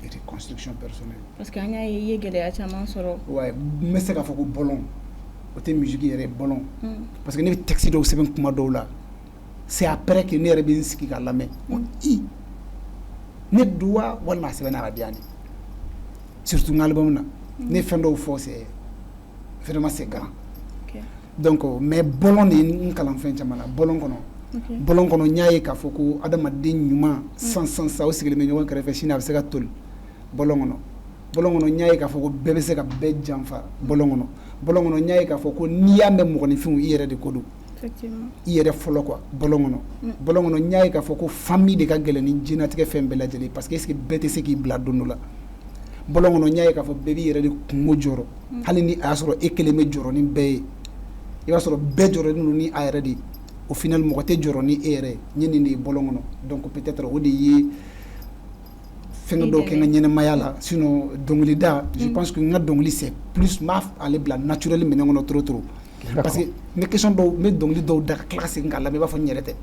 Reconstruction personnelle parce que an y'a ye i ye gɛlɛya caman sɔrɔ. ouais n bɛ se k'a fɔ ko bɔlɔn o tɛ musique yɛrɛ ye bɔlɔn parce que ne bɛ texte dɔw sɛbɛn kuma dɔw la c'est après que ne yɛrɛ bɛ n sigi k'a lamɛn i ne don wa walima a sɛbɛnna ka di yan de surtout n ka album na ne fɛn dɔw fɔ c'est vraiment c'est grand donc mais bɔlɔn de ye n kalan fɛn caman na bɔlɔn kɔnɔ n y'a ye k'a fɔ ko adamaden ɲuman sansan o sigilen bɛ ɲɔgɔn kɛrɛfɛ sini a bɛ se ka toli bɔlɔn kɔnɔ n y'a ye k'a fɔ ko bɛɛ bɛ se ka bɛɛ janfa bɔlɔn kɔnɔ n y'a ye k'a fɔ ko n'i y'a mɛn mɔgɔninfinw i yɛrɛ de ko don i yɛrɛ fɔlɔ quoi bɔlɔn kɔnɔ n y'a ye k'a fɔ ko famille de ka gɛlɛn ni diɲɛlatigɛ fɛn bɛɛ lajɛlen parce que est-ce que bɛɛ tɛ se k'i bila don dɔ la bɔlɔn kɔnɔ n y'a ye k'a fɔ bɛɛ b'i yɛrɛ de kungo jɔrɔ hali ni a y'a sɔrɔ e kelen bɛ jɔrɔ ni bɛɛ ye i b'a sɔrɔ bɛɛ jɔrɔlen don ni a yɛrɛ de ye au final mɔgɔ tɛ jɔrɔ ni e yɛrɛ ye n ye nin de ye bɔlɔn kɔnɔ donc peut-être o de ye fɛn dɔw kɛ n ka ɲɛnɛmaya la sinon dɔnkilida je pense que n ka dɔnkili c'est plus m'a ale bila naturel minɛn kɔnɔ trop parce que n bɛ question dɔw n bɛ dɔnkili dɔw da ka tila ka segin k'a lamɛn i b'a fɔ n yɛrɛ tɛ.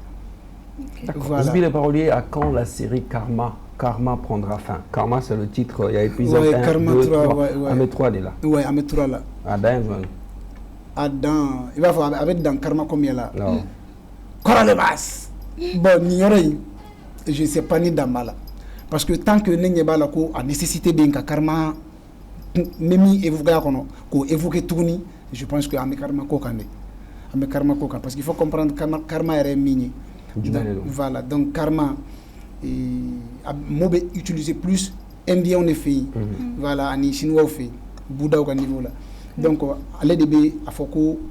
Voilà. Le parolier, à quand la série Karma prendra fin? Karma, c'est le titre, il y a épisode 1, Karma 2, 3, 3. Ouais. Ahmed 3 est là. Ouais, Ahmed 3 là. Adam, il va falloir avec dans Karma combien là? Non. Kora le bas. Bon, n'ignorez, je ne sais pas ni d'amala. Parce que tant que nous n'avons pas la nécessité bien que Karma, même évoqué qu'on évoque tout ni, je pense que Ahmed Karma kokane. Ahmed Karma kokane, parce qu'il faut comprendre que Karma est mini. Voilà, donc karma, mot utiliser plus indien on est fait, voilà, ani chinois on fait, Bouddha au niveau là. Donc, allez de be à foko,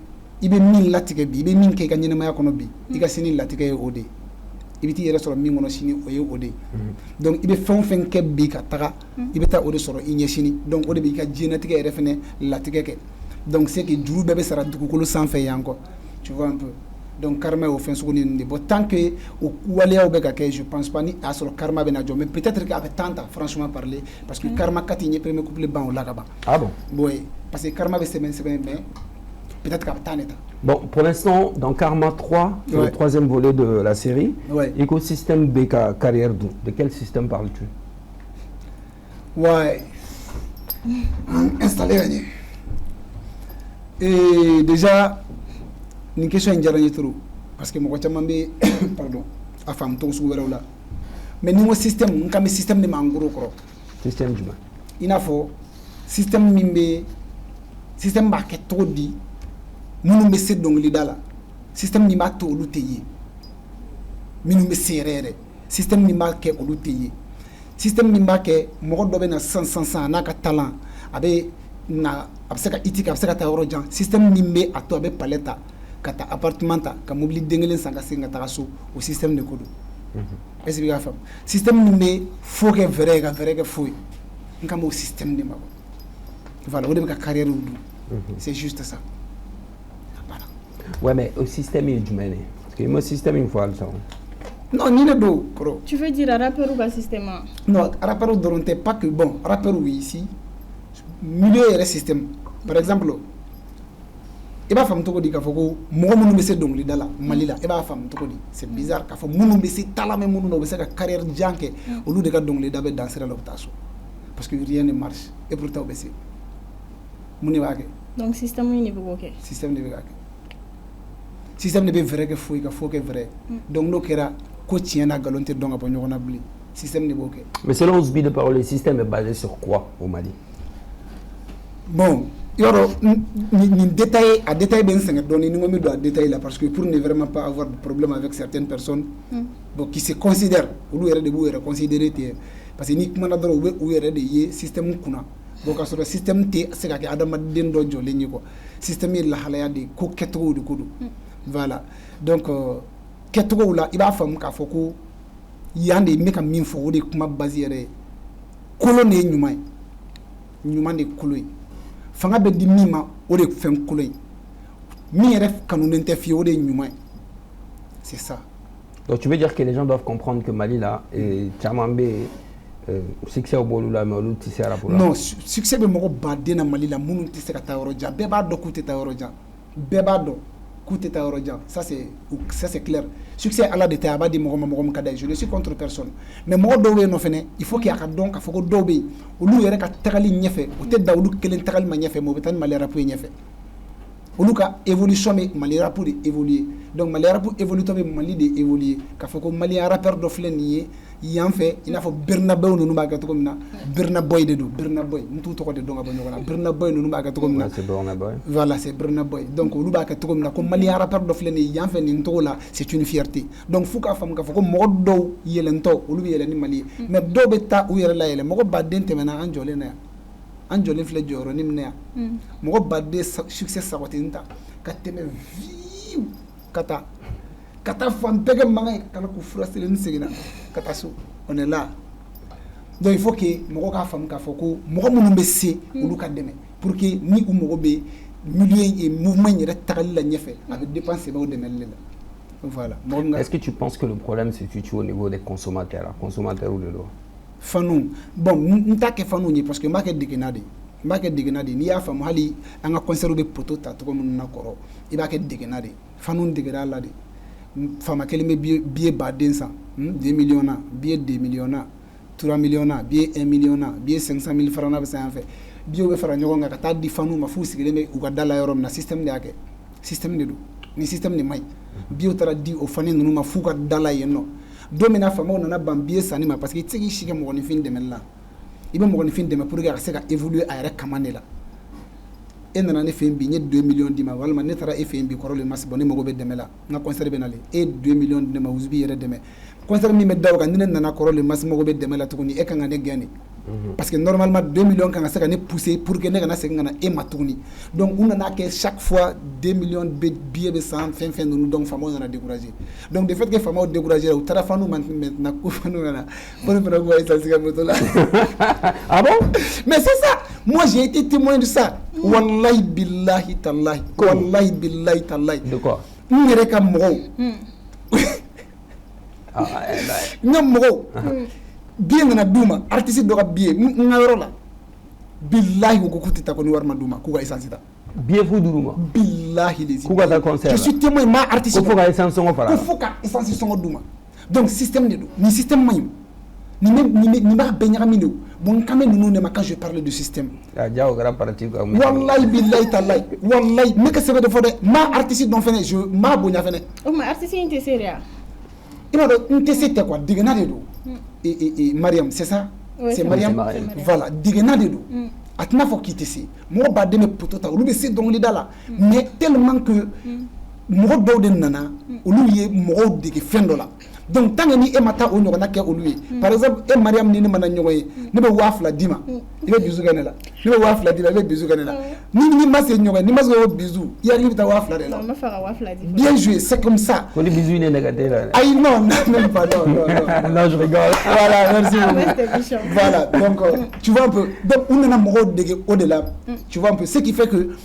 il be min latike bi, il be min ke gagner na kono bi, il ka sini latike ode, il be tire sur min kono sini oye ode. Donc, il be fon ke bi ka taga, il be ta ode sur inye sini, donc ode bi ka génétique refene latike ke. Donc, c'est que juru bébé sera dukukolo sans fait encore, tu vois un peu. Donc karma est au fin seconde bon tant que au Waléa au Begake je pense pas ni à sur karma benadjo mais peut-être qu'avec tant franchement parler parce que karma katigné premier couple ban au lagaba. Ah bon? Oui, parce que karma c'est bien mais peut-être qu'avec tant état. Bon, pour l'instant dans Karma 3, c'est le troisième volet de la série. Écosystème BK carrière de quel système parles-tu? Ouais. Installé rien. Et déjà ni question est trop parce que moi pardon a femme tout sous là mais ni système comme système de mangoro kro système du mal il a faut système mimbe système market trop dit nous me c'est donc lidala système ni ma to luteye minu me serere système ni ma ke luteye système ni ma ke mo do be na 100 na ka talent abe na absaka itika absaka ta orojan système ni me ato abe paleta kata appartement ta ka mobili dengelen sanga singa ta so au système de kodo est-ce que fam système ni faut que vrai que faut ngam au système de ma voilà on ka carrière ou c'est juste ça voilà. Ouais mais au système du mené parce que mon système il faut le temps non ni le do pro tu veux dire rappeur ou système non rappeur doronte pas que bon rappeur oui ici milieu et système par exemple il va faire tout dire qu'il faut que moi se donc li dala malila il va faire tout dire c'est bizarre qu'il faut munu me se talent mais munu no se ka carrière janke au lieu de ka donc li dabe danser à l'optation parce que rien ne marche et pourtant obéissé muni wa ke donc système ni be OK système ne be OK système ne be vrai que faut que vrai donc no kera ko tiena galonte donc a nyona bli système ne be OK mais selon Ousbi de parole le système est basé sur quoi au Mali? Bon yoro ni détail à détail ben senga donner ni ngomi do à détail là parce que pour ne vraiment pas avoir de problème avec certaines personnes bon qui se considèrent ou yere de bu yere considérer parce que ni kuma na do ou yere de ye système kuna donc à ce système T c'est que adama den do jolé ni quoi système la halaya de ko ketro de kudu voilà donc ketro la iba fam ka foko yande me ka min fo de kuma basere kolo ne nyuma de kolo fanga be di mima o de fen kolo mi ref kanu nte fi o de nyuma c'est ça. Donc tu veux dire que les gens doivent comprendre que Mali là et Tchamambé succès au Bolula mais au tissé à la Pola. Non, succès be moko badé na Mali la munu tissé ka ta oroja beba do koute ta oroja beba do koute ta oroja ça c'est clair. Succès ala de ta abadi moko kada je ne suis contre personne mais moko do we no fene il faut qu'il y a donc faut que do be olu yere ka tagali ñefe o te dawlu kelen tagali ma ñefe mo betan Mali rapu ñefe olu ka évolution mais Mali rapu de évoluer donc Mali rapu évoluer to be Mali de évoluer ka foko Mali rappeur do flen ni yan fait il a faut Bernabeu no ba gato komina Bernabeu de do Bernabeu mutu to ko de do ngaba nyogona Bernabeu no ba gato komina c'est Bernabeu voilà c'est Bernabeu donc olu ba gato komina ko Mali rappeur do flen ni yan fait ni to la c'est une fierté donc fuka fam ka foko modo yelento olu yele ni Mali mais do beta u yele la yele moko ba dente mena anjole na anjole fle joro ni mena moko ba de succès sakotinta kateme viu kata fam pege mangay kala ko frustrer ni segina kata so on est là donc il faut que moko ka fam ka foko moko munu be se olu ka deme pour que ni u moko be milieu et mouvement ni tagali la ñefe avec dépenser ba o deme la voilà. Est-ce que tu penses que le problème se situe au niveau des consommateurs ou de l'eau fanou bon nta ke fanou ni parce que market dignadi ni ya fam hali anga conserver poto ta to ko mun na koro iba ke dignadi fanou digra la de fama kelime billet baden ça 2 millions na billet 2 millions na 3 millions na billet 1 million na billet 500 000 francs na ça en fait billet be fara nyogo ngaka ta di fanu ma fu sigile u ga dala yorom na système de ake système de do ni système de may billet tara di o fane nunu ma fu ga dala yenno domina fama on na ban billet sani ma parce que tigi shike mo ni fin de mella ibe mo ni fin de ma pour ga se ka évoluer à rek kamanela en nana ne FMB ni 2 millions dima walma ne tara FMB ko role mas boni mo go be demela na concert be nale e 2 millions de ma uzbi yere deme concert mi me daw kan ne nana ko role mas mo go be demela to ni e kan ne gani parce que normalement 2 millions kan se ka ne pousser pour que ne kana se ngana e matuni donc on a que chaque fois 2 millions de billets de 100 fin nous donc famo na décourager donc de fait que famo décourager ou tara fanu maintenant ko fanu na pour faire quoi ça c'est comme là ah bon mais c'est ça moi j'ai été témoin de ça wallahi billahi tallahi wallahi billahi tallahi de quoi ngere kam mo ngam mo bien na duma artiste do ka bien ngayoro la billahi ko kutita ko ni warma duma ko ga essence ta bien fu duma billahi les ko ga concert je suis témoin ma artiste ko ga essence ngo fara ko fuka essence songo duma donc système de do ni système mayu ni ba benyaka minu bon quand nous ne ma quand je parle du système diaw grand parti ko wallahi billahi tallahi wallahi me que c'est de fode ma artiste don fene je ma bonya fene o ma artiste inte séria ima do inte quoi digena de do et Mariam c'est ça ouais, c'est Mariam voilà digena de do atna fo kitisi mo ba de me potota olu be se don li dala mais tellement que mo do de nana olu ye mo de ke fendo la donc tant que ni emata o nyogona ke olu par exemple e Mariam ni mana nyogoy ne be wafla dima ibe bizu ganela ne be wafla dima ibe bizu ganela ni ma se nyogoy ni ma so bizu ya ni ta wafla de la ma fera wafla dima bien joué c'est comme ça ko ni bizu ne négatif là ay non même pas non non je rigole voilà merci beaucoup voilà donc tu vois un peu donc on a mo de au delà tu vois un peu ce qui fait que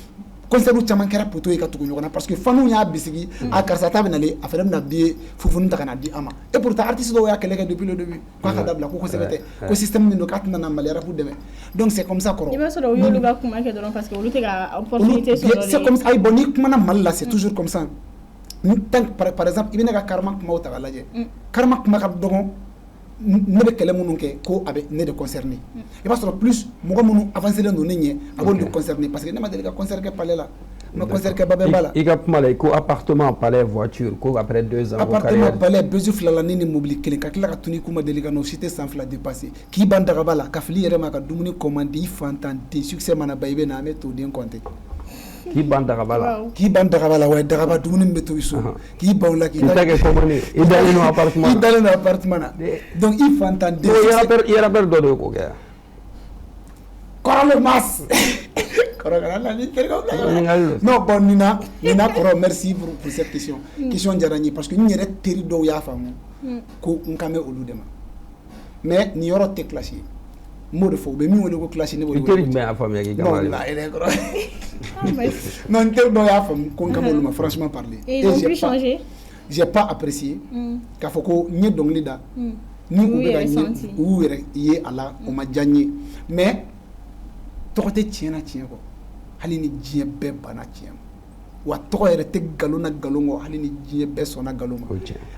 concert u caman kɛra poto ye ka tugu ɲɔgɔn na parce que fanu y'a bisigi a karisa ta bɛ nale a fɛnɛ bɛna biye fufunu ta ka na di a ma et pourtant artiste dɔw y'a kɛlɛ kɛ depuis le début k'a ka dabila ko kosɛbɛ tɛ ko système min don k'a tɛna na Mali rap dɛmɛ donc c'est comme ça kɔrɔ i b'a sɔrɔ u y'olu ka kuma kɛ dɔrɔn parce que olu tɛ ka opportunité sɔrɔ c'est comme ça bon ni kumana Mali la c'est toujours comme ça par exemple i bɛ ne ka karama kumaw ta ka lajɛ karama kuma ka dɔgɔn ne be kɛlɛ minnu kɛ ko a bɛ ne de concerné i b'a sɔrɔ plus mɔgɔ minnu avancé len don ne ɲɛ a b'olu de concerné parce que ne ma deli ka concert kɛ palais la ma concert kɛ Babemba la i ka kuma la ko appartement palais voiture ko après 2 ans appartement palais besoin filala ni mobile kelen ka tila ka tuni kuma deli ka no cité sans fila dépassé k'i ban dagaba la ka fili yɛrɛ ma ka dumuni commande i fantan te succès mana ba i bɛ na an bɛ to den compter k'i ban dagaba la k'i ban dagaba la ouais dagaba dumuni bɛ to i so k'i ban la k'i ta kɛ commande i dalen no appartement i dalen no appartement na donc i fantan de i rappeur dɔ de ko kɛ le mas. Non, bon, Nina, merci pour cette question. Question d'Arani, parce que nous sommes terribles d'où il y a femme, qu'on camé au loup de ma. Mais nous avons été classés. Mot de faux, mais nous avons classé. Non, il est franchement parler. Et ils ont pu changer. J'ai pas apprécié. Car faut qu'on y ait donc l'ida. Ni où il est à la, on m'a gagné. Mais, toi, tu tiens à tiens. Hali ni diɲɛ bɛɛ bana tiɲɛ wa tɔgɔ yɛrɛ tɛ galon na galon kɔ hali ni diɲɛ bɛɛ sɔnna galon ma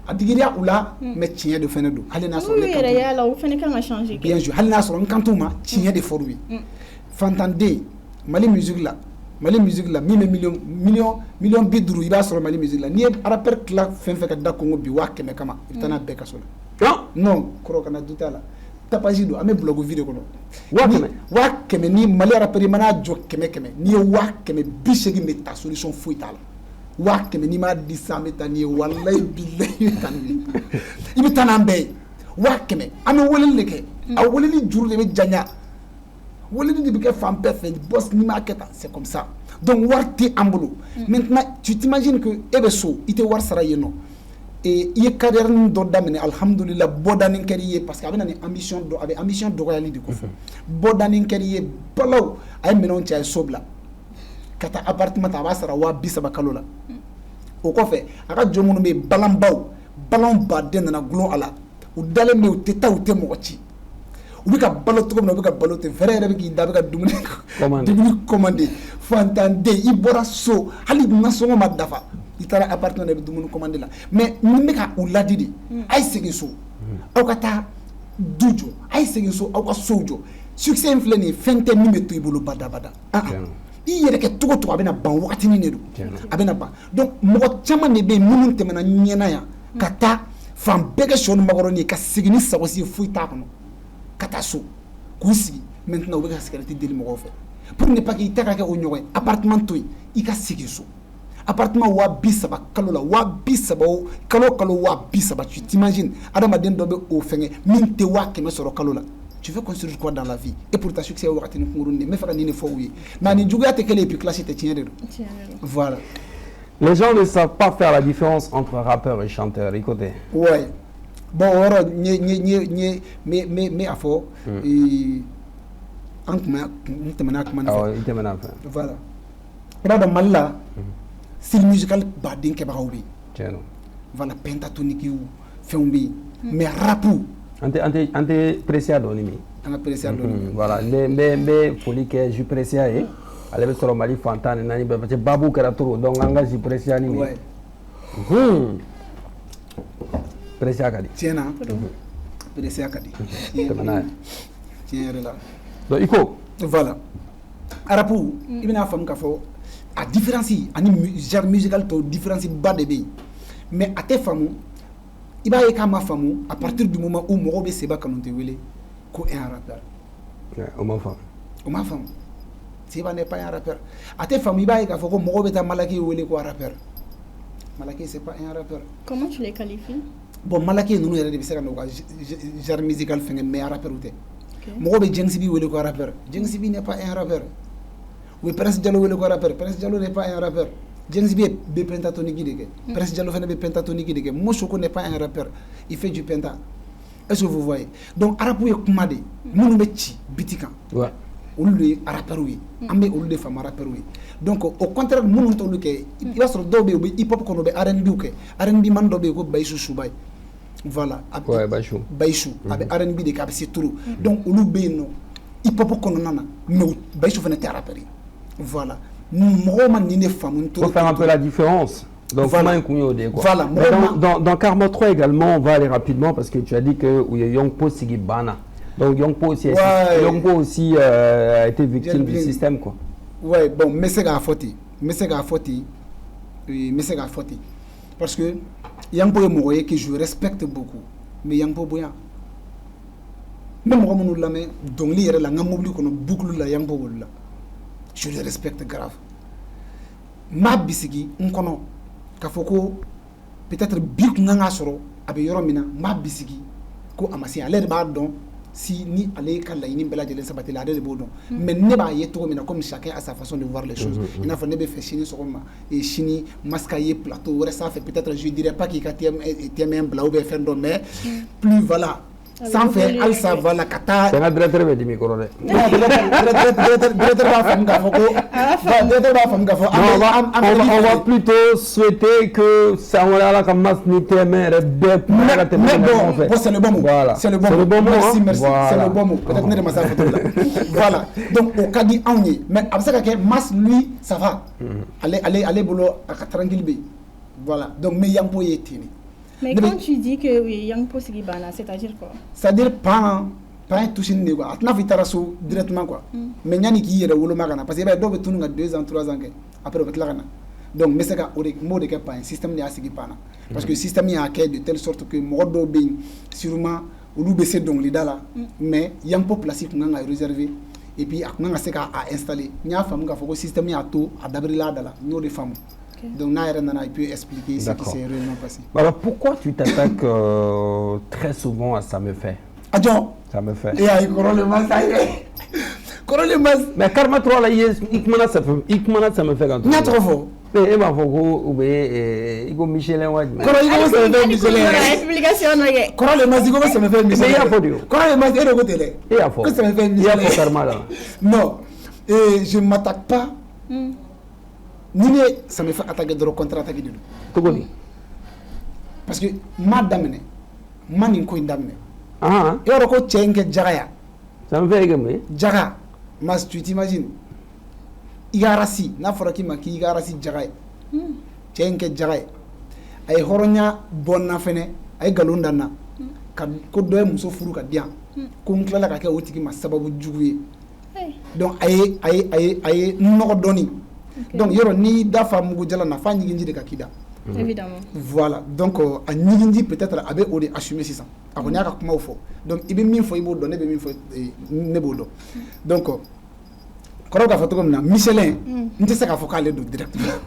a digiriya u la mais tiɲɛ de fɛnɛ don hali n'a sɔrɔ ne yɛrɛ y'a la o fɛnɛ kan ka changer bien sûr hali n'a sɔrɔ n kan t'u ma tiɲɛ de fɔr'u ye fantanden Mali musique la min bɛ million 50 i b'a sɔrɔ Mali musique la n'i ye rappeur tila fɛn fɛn ka da Congo bi 100 kama i bɛ taa n'a bɛɛ kaso la non kɔrɔ kana du t'a la tapage do an bɛ blog vidéo kɔnɔ wa kɛmɛ ni Mali rappeur mana jɔ kɛmɛ n'i ye 180 bɛ ta solution foyi t'a la 100 n'i m'a di sa an bɛ taa n'i ye walayi bilayi i bɛ taa n'an bɛɛ ye 100 an bɛ weleli de kɛ a weleli juru de bɛ janya weleli de bɛ kɛ fan bɛɛ fɛ boss n'i m'a kɛ tan c'est comme ça donc wari tɛ an bolo maintenant tu t'imagines que e bɛ so i tɛ wari sara yen nɔ et il y a carrière dɔ daminɛ alhamdulillah bɔdanin kɛr'i ye parce que a bɛ na ni ambition dɔgɔyali de kɔfɛ bɔdanin kɛr'i ye balaw a ye minɛnw cɛ a ye so bila ka taa appartement ta a b'a sara 30,000 kalo la o kɔfɛ a ka jɔn minnu bɛ yen balan baden nana gulon a la u dalen bɛ u tɛ taa u tɛ mɔgɔ ci u bɛ ka balo cogo min na u bɛ ka balo ten fɛrɛ yɛrɛ bɛ k'i da a bɛ ka dumuni commandé fantanden i bɔra so hali nasɔngɔ ma dafa i taara appartement de bɛ dumuni commandé la mais ni bɛ ka u ladi de a ye segin so aw ka taa du jɔ a ye segin so aw ka sow jɔ succès in filɛ nin ye fɛn tɛ min bɛ to i bolo badabada i yɛrɛ kɛ cogo cogo a bɛna ban wagatinin de don a bɛna ban donc mɔgɔ caman de bɛ yen minnu tɛmɛna ɲɛna yan ka taa fan bɛɛ kɛ sɔ ni makɔrɔni ye ka segin ni sagosi ye foyi t'a kɔnɔ ka taa so k'u sigi maintenant u bɛ ka cigarette deli mɔgɔw fɛ pour ne pas que i ta ka kɛ o ɲɔgɔn ye appartement to yen i ka segin so appartement 30,000 kalo la 30,000 o kalo 30,000 tu t'imagines adamaden dɔ bɛ o fɛngɛ min tɛ 100 sɔrɔ kalo la tu veux construire quoi dans la vie et pour ta succès wagati ni kunkuruni de n bɛ fɛ ka nin de fɔ u ye mais ani juguya tɛ kelen et puis classe tɛ tiɲɛ de don voilà. Les gens ne savent pas faire la différence entre rappeur et chanteur. Écoutez. Ouais. Bon, alors, mais à fond, voilà. Là, dans Malala, style musical, badin kebaobi. Voilà, pentatonique ou filmbi, mais rapou. Ante preciado ni mi. Ante preciado. Voilà, mais folie que je preciaye. Ale bɛ sɔrɔ Mali fantan nani bɛɛ parce que babu kɛra trop donc an ka si Precia ni min Precia ka di tiɲɛ na Precia ka di tɛmɛna tiɲɛ yɛrɛ la donc i ko voilà arabu i bɛna faamu k'a fɔ a différence ani genre musical tɔw différence ba de bɛ yen mais a tɛ faamu i b'a ye k'a ma faamu à partir du moment où mɔgɔw bɛ Seba Kanute wele ko un rappeur o ma faamu Seba n'est pas un rappeur. A tes familles, il faut que Moro beta Malaki ou les quoi rappeur. Malaki c'est pas un rappeur. Comment tu les qualifies? Bon, Malaki nous est de faire un genre musical fait mais un rappeur ou t'es. Moro be Jengsibi ou les quoi rappeur. Jengsibi n'est pas un rappeur. Oui, Prince Diallo ou les quoi rappeur. Prince Diallo n'est pas un rappeur. Jengsibi est pentatonique de que. Prince Diallo fait des pentatonique de que. Moshoko n'est pas un rappeur. Il fait du penta. Est-ce que vous voyez? Donc Arabu est Kumade. Mounou Mechi, Bitikan. Ouais. Olu ye rappeur ye an bɛ olu de fama rappeur ye donc au contraire minnu t'olu kɛ i b'a sɔrɔ dɔw bɛ yen u bɛ hip hop kɔnɔ u bɛ R&B kɛ R&B man dɔ bɛ yen ko Bayisu Subayi voilà Bayisu a bɛ R&B de kɛ a bɛ se turu donc olu bɛ yen nɔ hip hop kɔnɔna na mais Bayisu fana tɛ rappeur ye voilà mɔgɔw ma nin de faamu. Faut faire un peu la différence. Donc voilà. Voilà. Dans Karma 3 également, on va aller rapidement parce que tu as dit que Yongpo Sigi Bana. Donc Yongpo aussi a été victime du système quoi. Ouais, bon, mais c'est à faute. Parce que Yongpo est mort que je respecte beaucoup. Mais Yongpo Boya. Même quand on l'a mis dans l'ire la ngamobli qu'on a bouclé la Yongpo là. Je le respecte grave. Ma bisigi on connaît Kafoko peut-être bik nanga soro abe yoromina ma bisigi ko amasi aller ba don si ni ale ka laɲini bɛɛ lajɛlen sabati la ale de b'o dɔn mais ne b'a ye cogo min na comme chacun a sa façon de voir les choses i n'a fɔ ne bɛ fɛ sini sɔgɔma sini masque ye plateau wɛrɛ sanfɛ peut-être je dirais pas k'i ka TMN bila ou bien fɛn dɔ mais plus voilà sanfɛ halisa voilà ka taa c'est un directeur bɛ dimi kɔrɔ dɛ directeur b'a faamu k'a fɔ ko directeur b'a faamu k'a fɔ on va plutôt souhaiter que san wɛrɛ ala ka mas ni TMN yɛrɛ bɛɛ kuma ka tɛmɛ ɲɔgɔn fɛ c'est le bon mot voilà c'est le bon mot merci c'est le bon mot peut-être ne de ma sa photo la voilà donc o ka di anw ye mais a bɛ se ka kɛ mas lui ça va ale bolo a ka tranquille bɛ yen voilà donc mais Yangpo ye ten. Mais quand tu dis que Yangpo sigi bana, c'est-à-dire quoi? C'est-à-dire pas touché ni quoi. Atna fi taraso directement quoi. Mais nyani ki yere wolo magana parce que ba do be tunu nga 2 ans 3 ans ke après be tlagana. Donc mais c'est ka mode ke pas un système ni asigi pana parce que le système y a créé de telle sorte que modo be sûrement olu be se donc lidala mais Yangpo place ku nga réservé et puis akuna se ka a installer nya famu ka foko système ya to a dabrila dala no de famu. Donc, il peut expliquer ce qui s'est réellement passé. Alors, pourquoi tu t'attaques très souvent à ça me fait? Adjo. Ça me fait. Et à Corolema, ça y est. Corolema. Mais Karma 3, là, Ikmana, ça me fait quand tu. Il y a trop fort. Mais il m'a fait il go Michelin Wad. Corolema, ça me fait Michelin. Corolema, ça me fait Michelin. Mais il y a pas de. Corolema, il y a côté. Il y a fort. Ça me fait Michelin. Il y a fort Karma là. Non. Et je ne m'attaque pas. Ça me fait attaquer de contre-attaquer de nous. Parce que madame, mani ko indamne. Ah. Et on ko tchenke jagaya. Ça me fait aimer. Jaga. Mas tu t'imagines. Igarasi, na foraki maki igarasi jagaya. Tchenke jagaya. Ay horonya bonna fene, ay galunda na. Ka ko do muso furu ka dia. Ko nklala ka ke otiki ma sababu juguye. Donc ay no doni. Donc yoro ni dafa mugu jala na fa nyingi de kakida évidemment voilà donc a nyingi peut-être abe o de assumer 600 a ko nyaka kuma fo donc ibe min fo ibo do ne be min fo ne bo do donc koro ka photo comme na Michelin nti se ka fo ka le do directement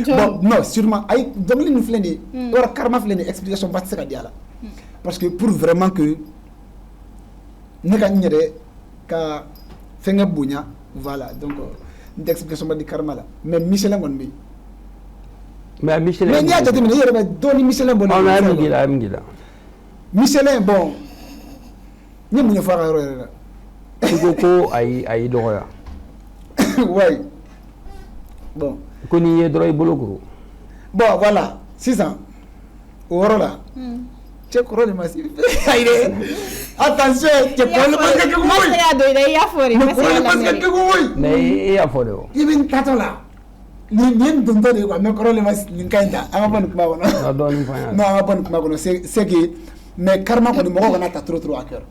bon non sûrement ay donc li ñu fleni ora karma fleni explication ba se ka diala parce que pour vraiment que ne ka nyere ka fenga bunya voilà donc d'explication de karma là mais Michelin bon mais Michelin mais il y a des minutes il Michelin bon on a Miguel Michelin bon ni mu fa ro ko ay do ya ouais bon ko ni droit bologro bon voilà 600 euro là check ro le massif attention que pour le basket que mais il y a fort even tato là ni dondo de quoi mais ro le massif linkainda anga bon kuma wono na don fa non anga bon kuma wono c'est que mais karma ko ni mo ko na ta trop à cœur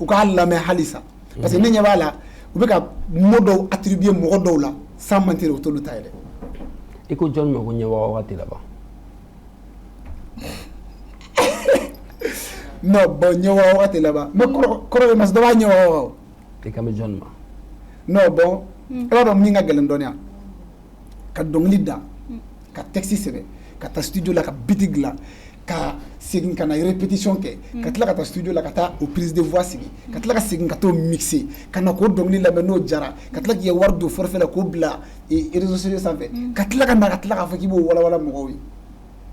ou ka la mais halisa parce que nenya bala ou be ka modo attribuer mo do la sans mentir au tolu taille et ko John mo ko nyawa wati là-bas. Non, bon, nyawa wati là-bas. Mais koro mas do nyawa. Et comme John ma. Non, bon. Alors minga galendonia. Ka donglida. Ka texte sebe. Ka ta studio la ka bitig la. Ka segin kana répétition ke. Ka tla ka ta studio la ka ta au prise de voix sigi. Ka tla ka segin ka to mixer. Kana ko dongli la meno jara. Ka tla ki wardo forfait la ko bla et réseaux sociaux ça fait. Ka tla ka fa ki bo wala mo wi.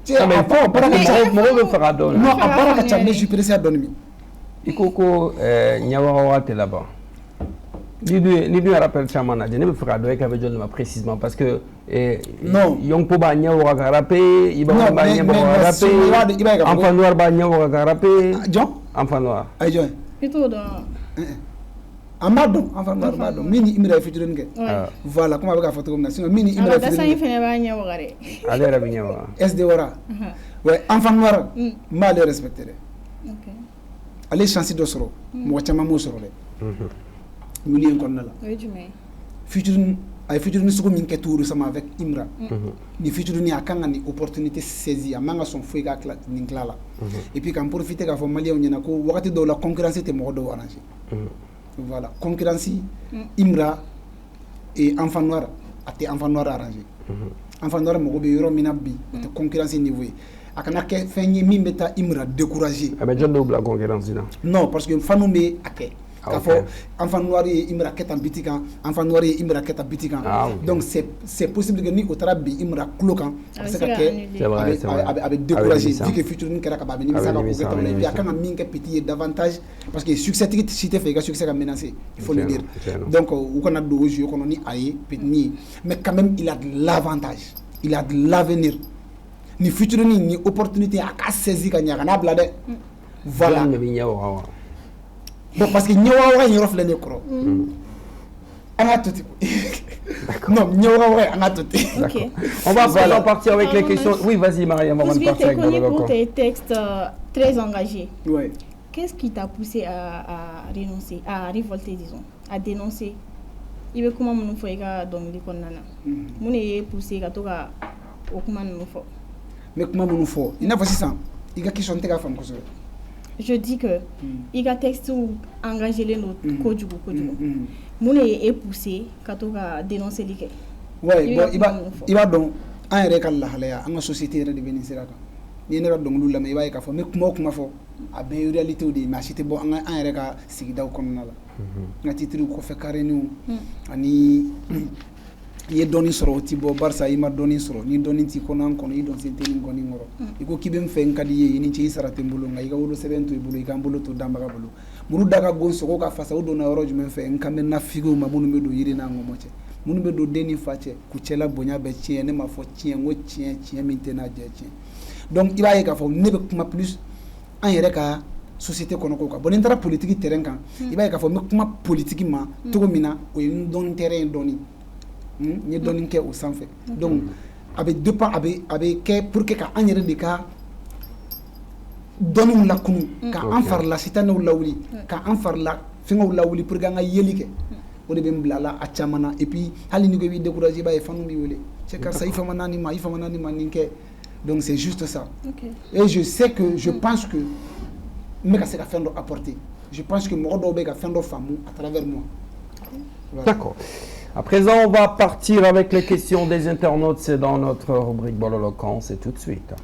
Non, mais faut pas que je faire donner. Non, à part que tu as je précise à donner. Il faut que Nyawa te là-bas. Ni bien rappel chamana, je ne me ferai donner qu'avec John précisément parce que non, Yongpo ba Nyawa rapé, Iba ba Nyawa rapé, enfant noir ba Nyawa rapé, John, enfant noir. Ay John. Plutôt dans Amado, enfant noir, Amado. Mini imira futur nge. Voilà, comment avec la photo comme ça. Sinon mini imira futur. Ça ça fait ba Nyawa gare. Allez la Nyawa. SD wara. Ouais, enfant noir, mal respecté. OK. Allez chancer d'osro, mo chama mo soro le. Million kon la. Oui, tu mets. Futur ay futur ni suko min ke touru sama avec Imra. Ni futur ni akanga ni opportunité saisie amanga son foi ga kla ni klala. Et puis quand profiter ka fo malien nyana ko wakati do la concurrence te mo do arranger. Voilà, concurrence Imra et enfant noir a te enfant noir arrangé. Enfant noir mo be yoro minabi te concurrence niveau. a kana kɛ fɛn ye min bɛ taa Imra décourager. Ah ben John Douglas concurrence là. Non parce que fanu bɛ a kɛ. K'a ok. fɔ enfant noir ye Imra kɛ tan biti kan, enfant noir ye Imra kɛ tan biti kan. Ok. Donc c'est possible que ni o taara bi Imra kulo kan a bɛ se ka kɛ C'est vrai, c'est vrai. a bɛ décourager Nimisa. vu que featuring kɛra ka ban a bɛ nimisa ka ko kɛ tɔn la et puis a kan ka min kɛ petit ye davantage parce que succès tigi si tɛ fɛ i ka succès ka menacer il faut le dire. Donc u kana don o jeu kɔnɔ ni a ye petit ni mais quand même il a de l'avantage, il a de l'avenir. Ni featuring ni opportunité a ka saisir ka ɲa kana bila dɛ. Voilà. Bon, parce que Nyawa y a reflet de cro. Non, Nyawa tout. Ok. On va voilà. Partir avec les questions. Oui, vas-y, Mariam, on va partir avec connu pour tes textes très engagés. Ouais. Qu'est-ce qui t'a poussé à renoncer, à révolter, disons, à dénoncer? Il veut comment nous faire donc les condamnés. Mon est poussé à tout cas au comment nous faut. Mais comment nous faut? Il n'a pas ça. Il y a question de femme comme ça. Je dis que il y a texte où engager les nôtres code. Mon est poussé à tout cas dénoncer les. Ouais, bon, il va donc un récal la halaya, en société de Venezuela. Il n'y a donc l'oula mais il va y avoir mais comment faut à bien réalité de ma cité bon un récal sigida au communal. Na titre ko fe karenu ani ye doni soro tibo barsa ima doni soro ni doni ti konan kono i don senteni ngoni ngoro iko kibem fe nkadi ye ni ci sarate mbulu nga iga wolo sebentu ibulu iga mbulu to dambaga bulu muru daga gonso ko ka fasa udo na oroju men fe nkambe na figo mabunu medo yiri na ngomoche munu medo deni fache kuchela bonya be chien ne ma fo chien ngo chien mintena je chien donc iba ye ka fo ne be kuma plus an yere ka société kono ko ka bon intera politique terrain kan iba ye ka fo me kuma politique ma to mina o don terrain doni ni doni ke o sanfé donc avec deux pas avec que pour que ka an yere de ka donu la kunu ka an far la sitane lawli ka an far la fingo lawli pour nga yelike o de be mblala a chamana et puis hali ni ko wi décourager ba e fanu mi wole c'est car ça il faut manani ma ninke donc c'est juste ça. Okay. Et je sais que je pense que mais ka se ka fendo apporter je pense que mo do be ka fendo famu à travers moi. Voilà. D'accord. À présent, on va partir avec les questions des internautes. C'est dans notre rubrique Bololocan. C'est tout de suite.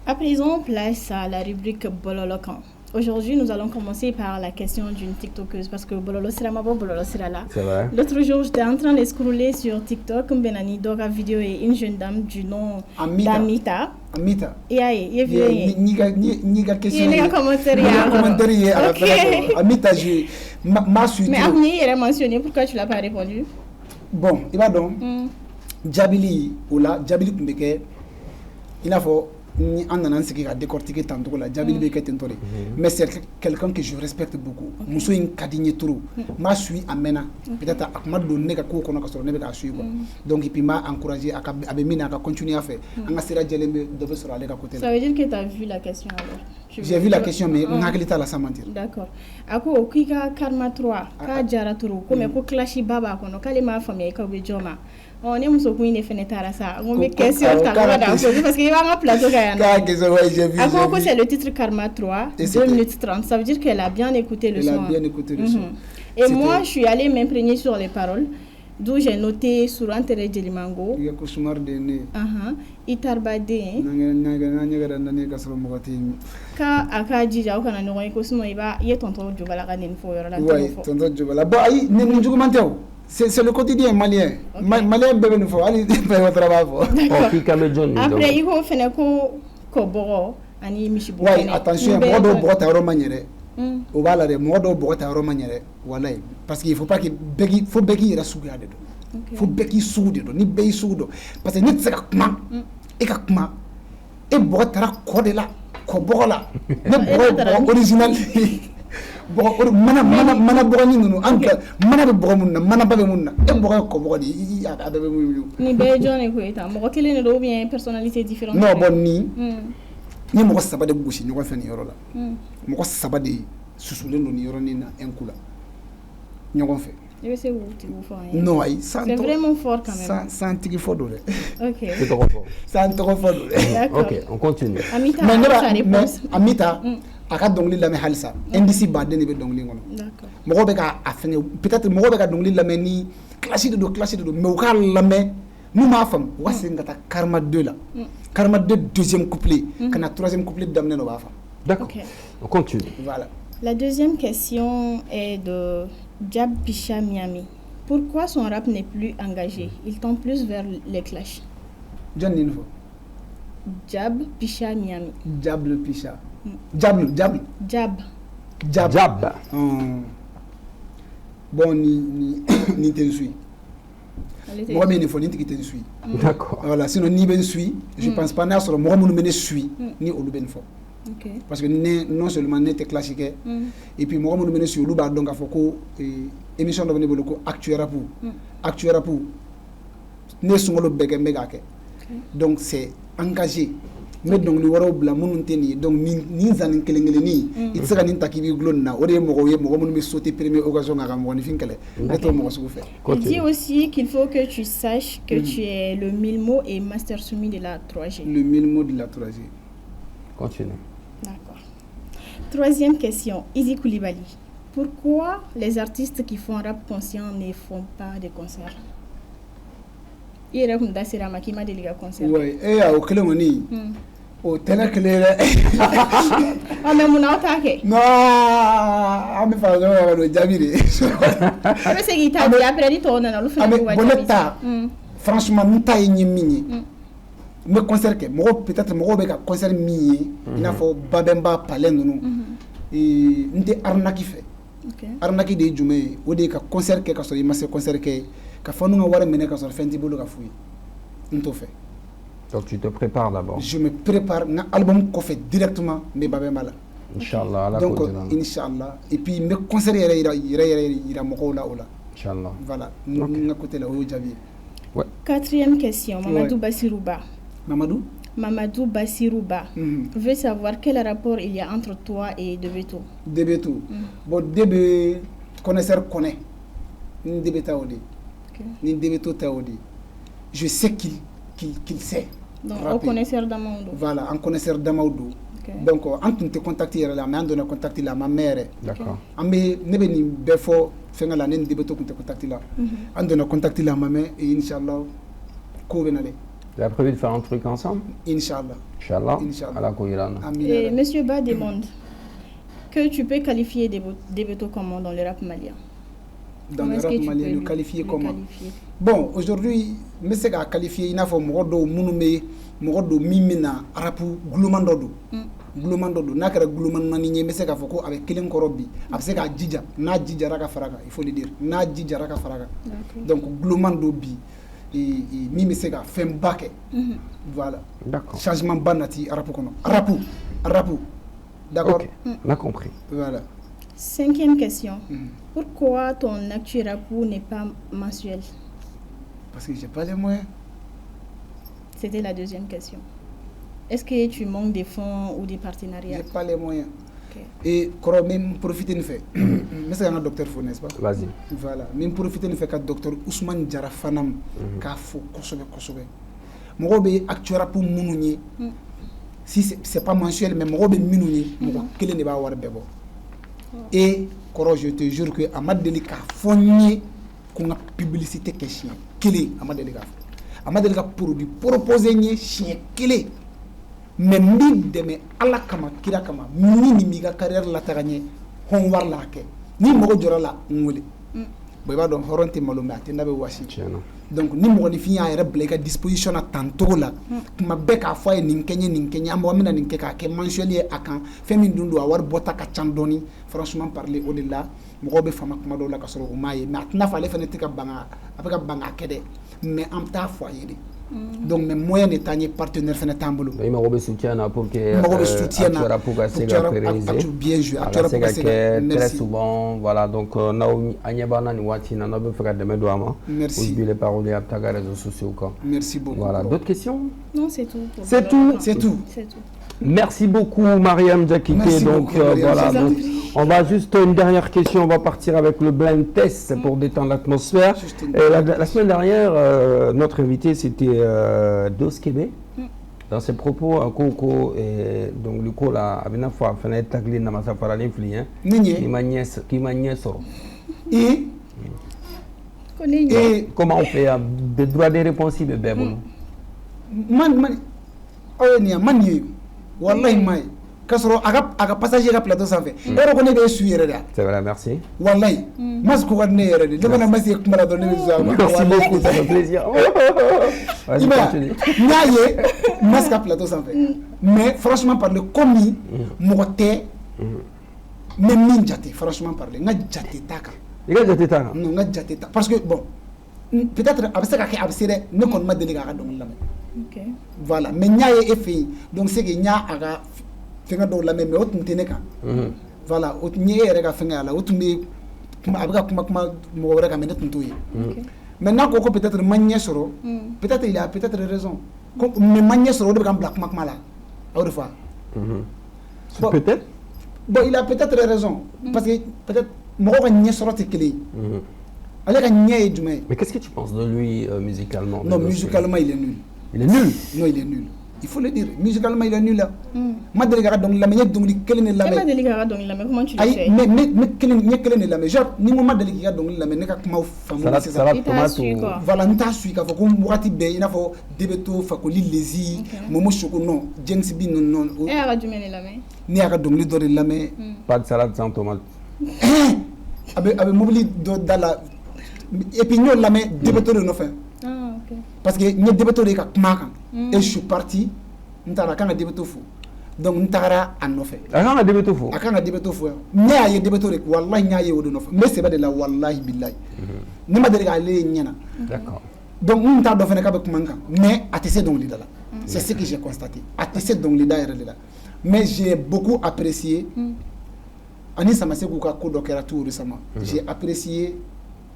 À présent, place à la rubrique Bololocan. Aujourd'hui, nous allons commencer par la question d'une TikTokeuse parce que Bololo sera ma Bololo sera là. C'est vrai. L'autre jour, j'étais en train de scroller sur TikTok, Benani Doga vidéo et une jeune dame du nom d'Amita. Amita. Et aïe, ni ga question. Il y a un commentaire. Amita, je ma suite. Mais Amni, il a mentionné pourquoi tu l'as pas répondu. Bon, il va donc. Jabili ou là, Jabili Kumbeke, il a fait. Ni an nana sigi ka décortiquer tantôt la jabili be keten tore mais c'est quelqu'un que je respecte beaucoup muso in kadinye trop ma suis amena peut-être akuma do ne ka ko kono ka soro ne be ka suis quoi donc et puis m'a encouragé à abe mina ka continuer à faire anga sera jelembe devait sera aller à côté. Ça veut dire que tu as vu la question alors. J'ai vu la question mais ngakilita la samantir. D'accord. Ako kika karma 3 ka jara turu ko me ko clashi baba kono kale ma famille ka be joma. On est muso ko ine fenetara ça. On me question ta là parce qu'il va en plateau kayana. J'ai vu. Ako c'est le titre Karma 3 2 minutes 30. Ça veut dire qu'elle a bien écouté le son. Elle a bien écouté le son. Et moi je suis allée m'imprégner sur les paroles. D'où j'ai noté sur Antere Djelimango. Il y a Kousumar Dene. Itarbade. Ka aka jija o kana nyoy ko sumo iba ye tonton Djobala ka nen fo yoro la. Oui, tonton Djobala. Bon ay ne njugumanteo. C'est le quotidien malien. Malien bébé nous faut aller faire votre travail. Après il faut faire ko bogo ani mishibo. Oui, attention, moi do bogo ta ro manière. O bala de moi do bogo ta ro manière. Voilà, parce qu'il faut pas que begi faut begi ira sugu ade do. Faut begi sugu de do ni begi sugu do parce que ni tsaka kuma e ka kuma e bogo ta ko de la ko bogo la. Ne bogo original. Bogo mana bogo ni no anka mana be bogo mun na mana ba be mun na e bogo ko bogo di abe be mun ni be jone ko eta mo ko kelen do bien personnalité différente. Non bon ni mo ko saba de gushi ni ko fen yoro la mo ko saba de susulen do ni yoro ni na enkula ñogon fe c'est non c'est vraiment fort quand même sans tigi fodo le OK c'est trop fort sans trop fort OK on continue Amita Amita aka dongli la me halsa ndisi ba de ne be dongli ngono d'accord mɔgɔ bɛ ka a fɛngɛ peut-être mɔgɔ bɛ ka dɔnkili lamɛn ni classe de don mais u k'a lamɛn n'u m'a faamu u ka segin ka taa Karma 2 la Karma 2 deuxième couplet ka na troisième couplet daminɛ na u b'a faamu. D'accord. Ok. On continue. Voilà. La deuxième question est de Jab Picha Miami. Pourquoi son rap n'est plus engagé? Il tend plus vers les clashs. John ni fɔ Jab Picha Miami. Jab le Picha. Jab. Jab. Bon ni te suis. Moi mais il faut ni te suis. D'accord. Voilà, sinon ni ben suis, je pense pas n'a sur moi mon me suis ni olu ben fo. Ok. Parce que non seulement n'était classique et puis moi mon me suis olu ba donc a foko émission de venir ko actuel pour ne sungolo bege mega ke. Donc c'est engagé. Mais donc ni waro bla munun teni donc ni zanin kelengele ni itsa ni takibi glonna o de mo mun mi sauter première occasion ngaka mo ni finkele neto mo ko fait. Il dit aussi qu'il faut que tu saches que tu es le Milmo et Master Soumi de la 3G. Le Milmo de la 3G. Continue. D'accord. Troisième question, Izzy Koulibaly. Pourquoi les artistes qui font rap conscient ne font pas de concerts? Il y a un dasera qui m'a délégué concert. Oui, et au Clémoni. Au Téléclé. Ah, mais mon attaque. Non, ah, mais pas le Jamiri. Mais c'est qu'il t'a dit après, il tourne dans le film. Bonetta. Franchement, nous taille ni mini. Me concert que, moi peut-être moi avec un concert mini, il a faut Babemba Palais nous. Et n'était arnaque fait. Arnaque de Jumé, ou des concert que quand il m'a concert que. Ka fanu nga wara mene ka sor fenti bolo ka fuyi nto fait. Donc tu te prépares d'abord. Je me prépare un album ko fait directement mais babé mala. Inchallah. Donc inchallah et puis me concert ira moko la ola. Inchallah. Voilà, nga côté là au Javier. Ouais. Quatrième question, Mamadou Bassirouba. Mamadou Bassirouba veut savoir quel rapport il y a entre toi et Debeto. Debeto. Bon Debe connaisseur connaît. Ni Debeto Taodi. Ni Debeto Taodi. Je sais qu'il sait. Donc, un connaisseur d'Amaoudou. Voilà, un connaisseur d'Amaoudou. Donc, on te contacté là, mais on a contacté la ma mère. D'accord. Mais ne ni befo fenga la nen Debeto qu'on te contacté là. On a contacté la maman et Inch'Allah, ko venale. Vous avez prévu de faire un truc ensemble? Inch'Allah. Inch'Allah. Inch'Allah. Et Monsieur Ba demande que tu peux qualifier Debeto comment dans le rap malien? Dans le rap malien, le qualifier comment? Bon, aujourd'hui, je sais qualifier, il y a Morodo, Mounoumé, Morodo, Mimina, Arapu, Gloumandodo. Gloumandodo, Nakara Gloumanani, mais c'est qu'à Foko avec Kilim Korobi, après qu'à Djidja, Na Djidja Raka Faraga, il faut le dire, Na Djidja Raka Faraga. Donc Gloumandobi, et Mimesega, Fembake. Voilà. D'accord. Changement banati, Arapu Kono. Arapu. D'accord? Ok, on a compris. Voilà. Cinquième question. Pourquoi ton actu rapou n'est pas mensuel? Parce que j'ai pas les moyens. C'était la deuxième question. Est-ce que tu manques des fonds ou des partenariats? J'ai pas les moyens. Et quand même profiter de faire. Mais c'est un docteur fou, n'est-ce pas? Vas-y. Voilà. Même profiter de faire que docteur Ousmane Diarra Fanam qu'a fou kosobe. Moi be actu rapou mounouni. Si c'est pas mensuel mais moi be minouni, moi quel ne va avoir bebo. Et je te jure que Amadeli ka fogné qu'on a publicité que chien kélé Amadeli ka produit proposer ni chien kélé mais mid de me ala kama kira kama ni miga carrière la tagagne hon war la ke ni mo jora la ngole boy ba don horonte malumba tinda be wasi donc ni mo ni fiya yere bleka disposition à tantôt là ma beka foye nin kenya amo mina nin keka ke mensuel akan femi dundu a war bota ka chandoni franchement parler au delà mo be fama kuma do la ka soro o maye mais atna fale fenete ka banga apeka banga kede mais am ta foye donc mes moyens d'état partenaire fene tambulu il m'a soutien pour que pour bien jouer très souvent voilà donc Naomi Agnabana ni watina na be faire de medouama merci les paroliers à ta réseaux sociaux quoi. Merci beaucoup. Voilà, d'autres questions? Non, c'est tout. C'est tout. Merci beaucoup Mariam Diakité. Donc voilà, donc, on va juste une dernière question, on va partir avec le blind test pour détendre l'atmosphère. La semaine dernière, notre invité c'était Dos Kébé. Dans ses propos, à Coco, donc le coup là, avec une fois, il a taclé dans ma safara l'influence. Qui m'a nièce sort. Et comment on fait des droits de réponse bébé bon. Man, wallahi mai. Kasoro aga passager ga plateau sanfɛ yɔrɔ ko ne bɛ su yɛrɛ de. C'est vrai, merci. Wallahi mas ko ne yɛrɛ de. Ne bɛna mas ye kuma la dɔrɔn ne bɛ su. Merci beaucoup, ça fait plaisir. Vas-y, continue. N'a ye mas ka plateau sanfɛ. Mais franchement parler comme mɔgɔ tɛ ne min jate franchement parler n ka jate t'a kan. I ka jate t'a kan? Non, n ka jate t'a parce que bon peut-être a bɛ se ka kɛ a bɛ se dɛ ne kɔni ma deli k'a ka dɔnkili lamɛn. Ok. Voilà, mais nya ye e fɛ yen donc c'est que nya a ka fɛngɛ dɔw lamɛn mais o tun tɛ ne kan. Voilà, o tun ye e yɛrɛ ka fɛngɛ a la o tun bɛ a bɛ ka kuma mɔgɔ wɛrɛ kan mais ne tun t'o ye. Mais n'a ko ko peut-être ma ɲɛ sɔrɔ peut-être il a peut-être raison mais ma ɲɛ sɔrɔ o de bɛ ka n bila kuma la aw de fa. Peut-être. Bon, il a peut-être raison parce que peut-être mɔgɔ ka ɲɛ sɔrɔ tɛ kelen ye. Ale ka ɲɛ ye jumɛn ye. Mais qu'est-ce que tu penses de lui musicalement? Non, musicalement il est nul. Il est nul? Non, il est nul. Il faut le dire. Musicalement, il est nul là. Ma délégué donc la meilleure donc quelle est la meilleure. Ma délégué donc la meilleure. Comment tu le sais? Mais quelle est la meilleure. Ni mo ma délégué donc la meilleure ka kuma famu c'est ça. Tomate. Voilà, nta sui ka fo ko wati be ina fo debeto fa ko lilezi momo choko non. James B non. Et ara du mene la meilleure. Ni ara donc li do la meilleure. Pas de salade sans tomate. Avec mobili do dala et puis nous la meilleure debeto no fin. Ah OK. Parce que ni debeto de ka kuma kan. Et je suis parti ntara kan ka debeto fo donc ntara anofe kan ka debeto fo kan ka debeto fo ne aye debeto de wallahi nya ye wodo nofe mais c'est pas de la wallahi billahi ne ma de ga le nyana. D'accord. Donc ntara do fene ka be kuma kan mais atese donc lidala c'est ce que j'ai constaté atese donc lidala là mais j'ai beaucoup apprécié ani sama se ku ka ko do kera tout récemment j'ai apprécié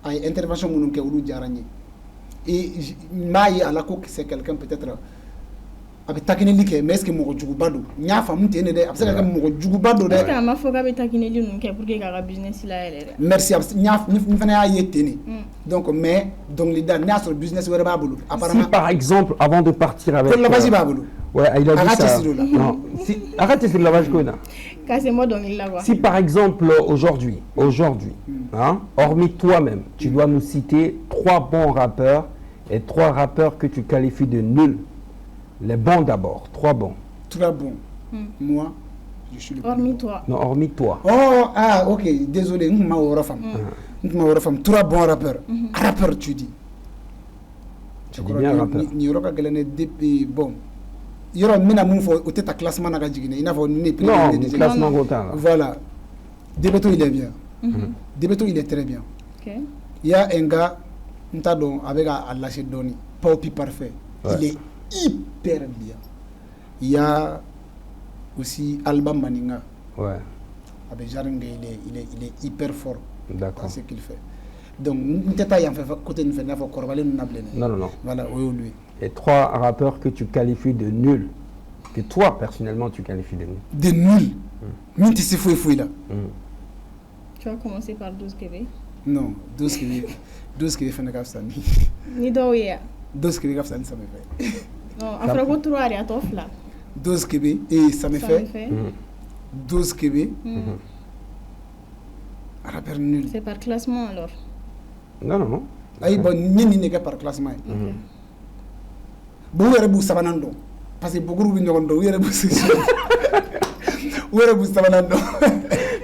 ay intervention munun ke wulu jaranye et maye ala ko c'est quelqu'un peut-être a bɛ takineli kɛ mais est-ce que mɔgɔ juguba don n y'a faamu ten de dɛ a bɛ se ka kɛ mɔgɔ juguba don dɛ. est-ce que a ma fɔ k'a bɛ takineli ninnu kɛ pour que k'a ka business layɛlɛ dɛ. Merci n fana y'a ye ten de donc mais dɔnkilida n'a sɔrɔ business wɛrɛ b'a bolo apparemment. Si par exemple avant de partir avec. Ko lavage b'a bolo. Ouais, il a dit ça. Là. Non, si arrête ce lavage qu'on a. Cassez-moi dɔnkilida quoi. Si par exemple aujourd'hui, hein, hormis toi-même, tu dois nous citer 3 bons rappeurs et 3 rappeurs que tu qualifies de nuls. Les bons d'abord, 3 bons. 3 bons. Moi, je suis le plus hormis bon. toi. Non, hormis toi. Oh, ah, ok, désolé, nous m'avons refait 3 bons rappeurs. Rappeurs, tu dis. Tu dis bien rappeur. Ni yɔrɔ ka gɛlɛn ne depuis bon. Yɔrɔ n bɛna mun fɔ o tɛ ta classement na ka jigin dɛ i n'a fɔ ne prix. Non, classement content. Voilà. Debeto il est bien. Debeto il est très bien. OK. Il y a un gars n t'a dɔn a bɛ ka lâcher dɔɔni. Popi parfait. Ouais. Il est hyper bien. Il y a aussi Alba Maninga. Ouais. Avec Jaring, il est hyper fort D'accord. dans ce qu'il fait. Donc, nous ne pas côté de faire Non. Voilà, oui, lui. Et 3 rappeurs que tu qualifies de nuls, que toi personnellement tu qualifies de nuls. De nuls. Minti c'est fouille là. Tu vas commencer par 12 Québec. Non, 12 Québec fait un ça. Ni doya. 12 Québec ça me fait. Non, après que 3 à tof là. 12 Québec et ça me fait. 12 Québec. Rappeur nul. C'est par classement alors. Non. Aïe bon ni n'est par classement. Bon yɛrɛ b'u sabanan dɔn parce que beaucoup bɛ ɲɔgɔn dɔn u yɛrɛ b'u sabanan dɔn.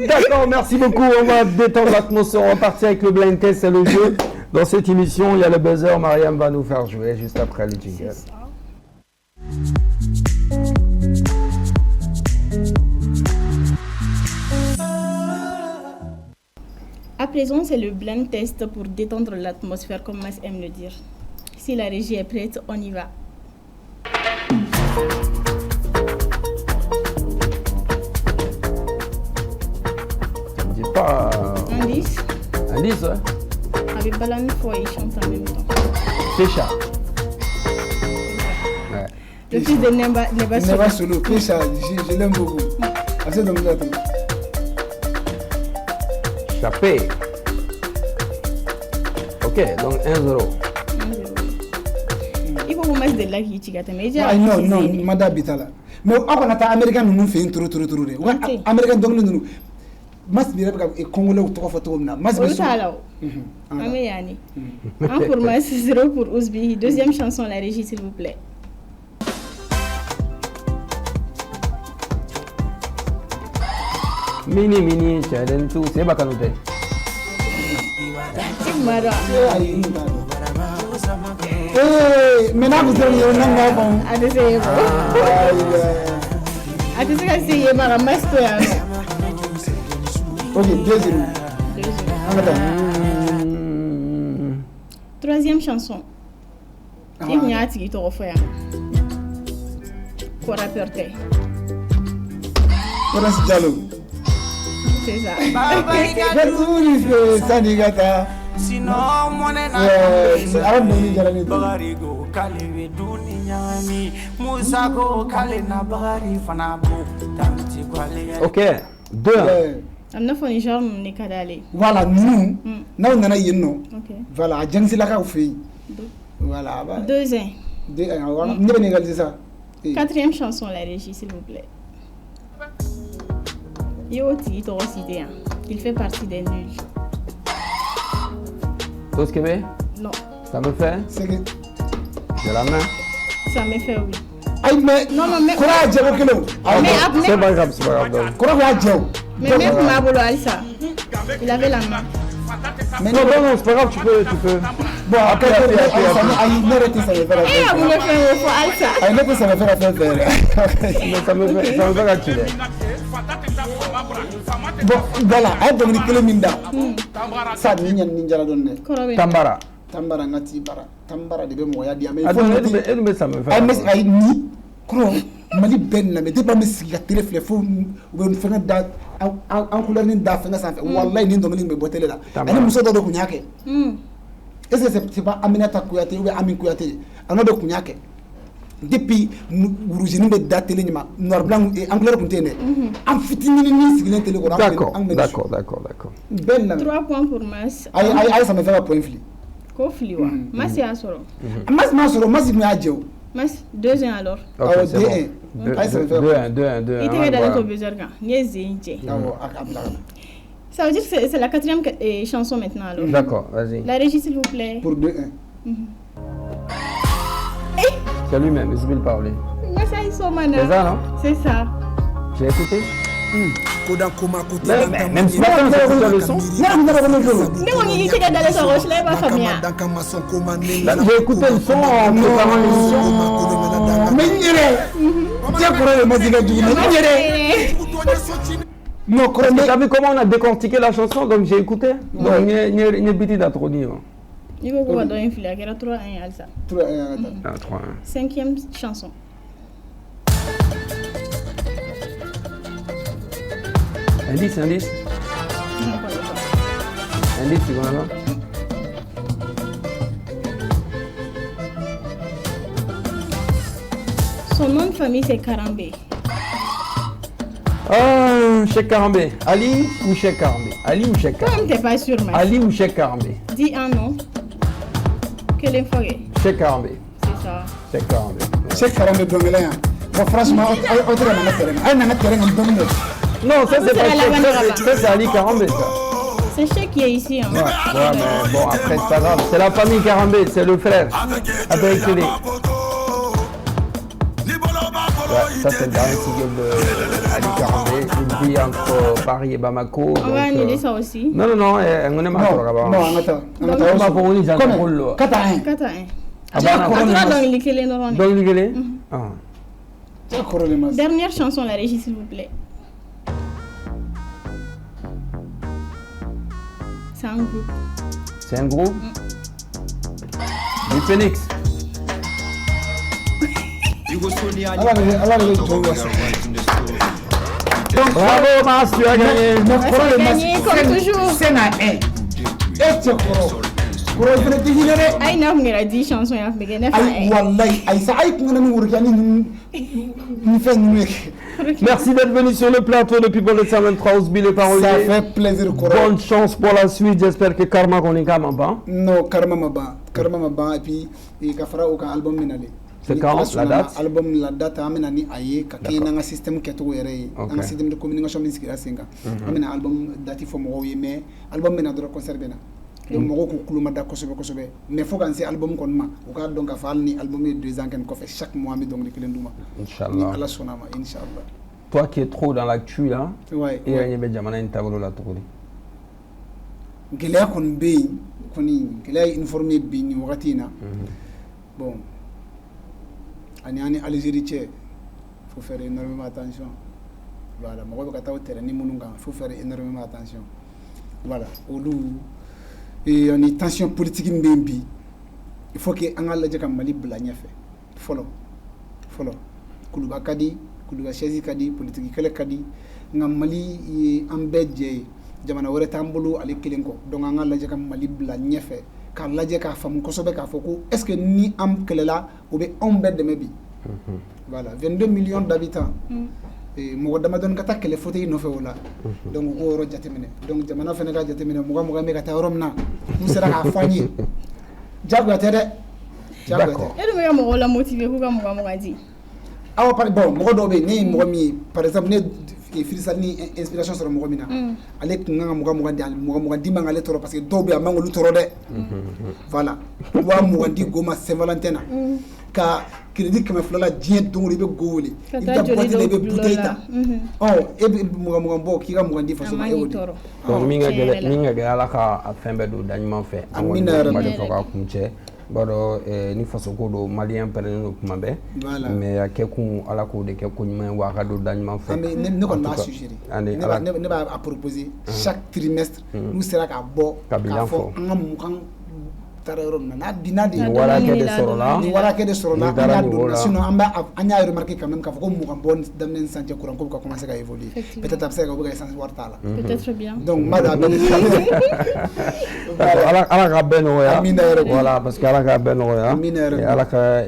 D'accord, merci beaucoup. On va détendre l'atmosphère. On va partir avec le blind test, c'est le jeu. Dans cette émission, il y a le buzzer. Mariam va nous faire jouer juste après le jingle. À présent, c'est le blind test pour détendre l'atmosphère, comme Mas aime le dire. Si la régie est prête, on y va. Ça me dit pas. Indice. Indice, ouais. Avec Balan Foy, il chante en même temps. Pécha. Ouais. Le fils de Neba Solo. Neba Solo, Pécha, je l'aime beaucoup. Assez donc là. Chapé. Ok, donc 1-0. Il faut mas de la ki chigata mais Ay non non mada bitala mais akona ta american nu fe turu de wa american dong nu mas bi rebe ka congolais to fa to na mas bi Amé yani. Un pour moi, c'est 0 pour Ousbi. Deuxième chanson, la régie, s'il vous plaît. Mini, challenge tout, c'est bacanote. Mara. Maintenant vous avez un nom bon. Adeseye mara masto ya. OK, 2-0. Troisième chanson. Il y a un petit qui te refait. Quoi rapporter? Horace Diallo. C'est ça. Sanigata. Sinon, mon Arab Noni Jalani. Bagarigo, Kaliwe, Duniami, Musako, Kalena, Bagari, Fanabo, Tamti, Qualia. Ok, 2. Am na foni genre ne kadale. Voilà, nous, nous on a yeno. OK. Voilà, Jansi la ka fi. Voilà, bah. 2-1. Voilà, ne ben égaliser ça. Quatrième chanson, la régie, s'il vous plaît. Yoti Toroside, il fait partie des nuls. Toskebe? Non. Ça me fait? C'est que. De la main? Ça me fait oui. Aïe, mais. Non, mais. Courage, j'ai aucun nom. C'est pas grave, c'est pas grave. Courage, mais même pour Mabolo Alissa, il avait la main. Mais non, c'est pas grave, tu peux. Bon, après, aïe, n'arrêtez ça, il va la faire. Vous me faites pour Alissa. Aïe, n'arrêtez ça, va faire. Mais ça me fait calculer. Bon, voilà, aïe, donc, il est minda. Ça, ninja la donne. Tambara, ngati bara. Tambara, de moya dia. Mais il ça me fait. Aïe, ni. Kro, mali ben la, mais t'es pas me si la télé flefou, ou une fenêtre da, en couleur ni da, fenêtre sans fait. Wallah, ni donc, me botter là. Elle est moussa de Kunyake. Est-ce que c'est pas Aminata Kouyaté ou Amin Kouyaté? Un autre Kunyake. Depuis, nous nous da télé, noir blanc et anglais contenu. En fitini, ni si télé. D'accord. Ben 3 points pour Mas. Aïe, ça me fait un point fli. Kofli, wa. Mas et Asoro. Mas, il m'a dit. Mas 2-1 alors. Ok, c'est bon. 2-1. Il était dans le besoin. Ça veut dire que c'est la quatrième chanson maintenant alors. D'accord, vas-y. La régie s'il vous plaît. Pour 2-1. C'est lui-même, Ismail Parlé. Mais ça, ils sont maintenant. C'est ça, non? C'est ça. J'ai écouté. Même ce matin, j'ai écouté le son. J'ai écouté le son en préparant l'émission. T'as vu comment on a décortiqué la chanson, donc j'ai écouté. Donc, il y a une petite d'atronie. Il va pouvoir donner un filet, il y a 3-1 Alsa. 3-1. Cinquième chanson. Indice. Indice, tu vois là? Son nom de famille c'est Karambé. Cheikh Karambé. Ali ou Cheikh Karambé? Ali ou Cheikh Karambé? Toi-même t'es pas sûr, mais. Ali ou Cheikh Karambé? Dis un nom. Quel est forêt? Cheikh Karambé. C'est ça. Cheikh Karambé. Cheikh Karambé Dongolaya. Bon, franchement, autre non, ça c'est pas Cheikh. Ça c'est Ali Karambé, ça. C'est Cheikh qui est ici. Hein. Ouais, mais bon, après c'est pas grave. C'est la famille Karambé, c'est le frère. Avec télé. Ouais, ça c'est le dernier single de Ali Karambé. Il vit entre Paris et Bamako. On va annuler ça aussi. Non, on est marre là-bas. Non, attends. On va pour une, j'ai un rôle. 4-1. Donc, Ligele. Dernière chanson, la régie, s'il vous plaît. C'est un groupe. C'est un groupe? Les Phoenix. Bravo, Mas, tu as gagné. Comme toujours. C'est na 1. Et tu Aïe, non, mais il a 10 chansons. Merci d'être venu sur le plateau de People de 123 Ousbi le parolier. Ça fait plaisir. Bonne chance pour la suite. J'espère que Karma qu'on est quand même pas. Non, Karma m'a pas. carrément ma ban et puis et ka fara aucun album menalé. C'est quand la date? Album la date amena ni aye ka kena nga système keto yere nga système de communication min sikira senga amena album dati fo mo mais album mena do conserver na donc mo ko kuluma da kosobe mais faut kan c'est album kon ma o ka donc fa ni album de 2 ans ken ko fait chaque mois mi donc de kelenduma inchallah ala sonama inchallah. Toi qui es trop dans l'actu là ouais et il y a jamana intagolo la tokoli gela kon be koni gela informé bi ni wakatina bon ani Algérie il faut faire énormément attention. Voilà, moi je vais terrain ni monunga, il faut faire énormément attention. Voilà, et on est tension politique mbembi. Il faut que anga laje kam Mali blanya fait. Follow. Kuluba kadi, kuluba chezi kadi, politique kele kadi, ngam Mali ambedje jamana wore tambulu ali kilenko. Donc anga laje kam Mali blanya fait. Ka laje ka famu kosobe ka foko est-ce que ni am kelela ou be on bed de mebi voilà 22 millions d'habitants et mo dama don kata kele foté no fe wala donc ko ro jatemene donc jamana fene ga jatemene mo me kata romna mu sera ka fani jago tede d'accord et le mo la motiver ko ga mo di awa par bon mo do be ni mo mi par exemple ne Filisa ni inspiration sur mo mina ale nga mo di mangale toro parce que do be amangolu toro de voilà wa mo di goma Saint Valentin ka crédit que me flala dien donc be gowli il da boîte de bouteille oh e mo bo ki ga mo di façon e wodi donc minga gele ala ka afembe do dañma fe amina rabbi to ka kumche baro ni façon ko do malien pereno kuma be mais akekun ala ko de kekun nyuma wa ka do dañma fe mais ne ko na suggérer ne ba à proposer chaque trimestre nous sera ka bo ka fo ngam kan tararom na dinadi wala ke de sorola sinon amba anya remarquer quand même ka fo ko mu kan bon damnen santé courant ko commencer à évoluer peut-être après ka buga essence wartala peut-être bien donc madame ala ka beno ya voilà parce que ala ka beno ya et ala ka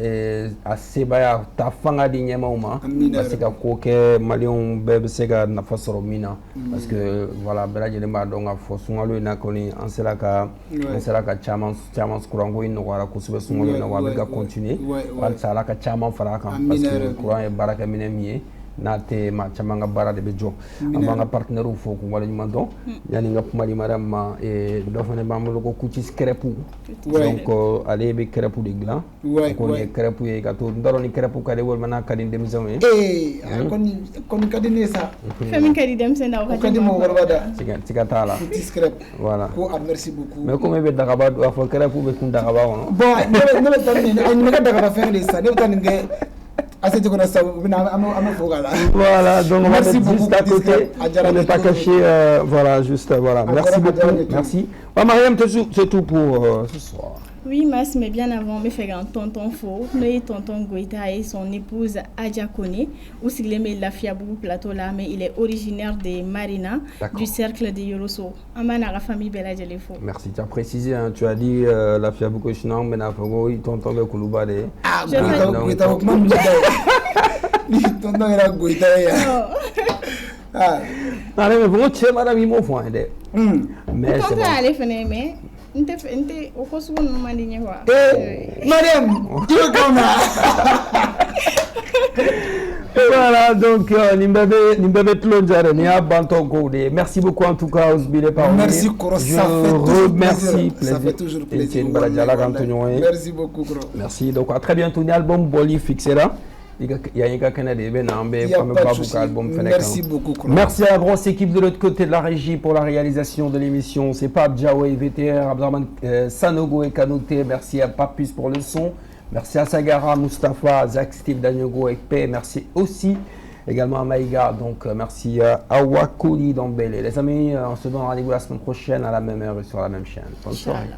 asebaya ta fanga di nyemauma parce que ko ke malion bebe sega na fasoro mina parce que voilà belaje de ma donga fo sungalo na koni ansela ka chaman kurango ino wala kusube sungalo na wa ga continuer wal sala ka chaman fara kan parce que courant e baraka minemiye nate ma chamanga bara de bejo amanga partenaire u foku wala nyuma don yani nga pumali madame e do fane bamlo ko kuci skrepu donc ale be krepu de glan ko ne krepu e gato ndaro ni krepu kade wol mana kadi dem zone kon kadi ne sa fami kadi dem sen daw kadi mo wala tiga tala skrep voilà ko merci beaucoup mais comme be daga ba do afo krepu be kun daga ba wono bon ne tan ni ay me daga ba faire les ça ne tan nge voilà, donc on va mettre juste à côté, on n'est pas caché, voilà, juste, voilà, merci beaucoup, merci. Mariam, c'est tout pour ce soir. Oui, Mas, mais bien avant, me fait un tonton faux, mais tonton Goïta et son épouse Adja Kone, où s'il aimait la Fiabou plateau là, mais il est originaire de Marina, du cercle de Yoroso. Amana la famille Bella Djelefo. Merci, tu as précisé, hein, tu as dit la Fiabou Koshinang, mais Nafago, il tonton de Koulouba de. Ah, Goïta, tonton era Goïta. Ah, mais bon, tu sais, madame, il m'a fait mais c'est bon. Mais Nte okosu no mandinye wa. Mariam, tu es comme voilà, donc Nimbebe Tlonjare, Nia Banton Kode. Merci beaucoup en tout cas, Osbile Parole. Merci, Koro. Ça fait toujours plaisir. Merci beaucoup, Koro. Merci. Donc à très bientôt. Album Boli fixé là. Merci beaucoup. Merci à la grosse équipe de l'autre côté de la régie pour la réalisation de l'émission. C'est Pape Djawé, VTR, Abdraman Sanogo et Kanouté. Merci à Papus pour le son. Merci à Sagara, Mustapha, Zach, Steve, Danyogo et P. Merci aussi également à Maïga. Donc merci à Wakoli Dambélé. Les amis, on se donne rendez-vous la semaine prochaine à la même heure et sur la même chaîne. Bonne soirée.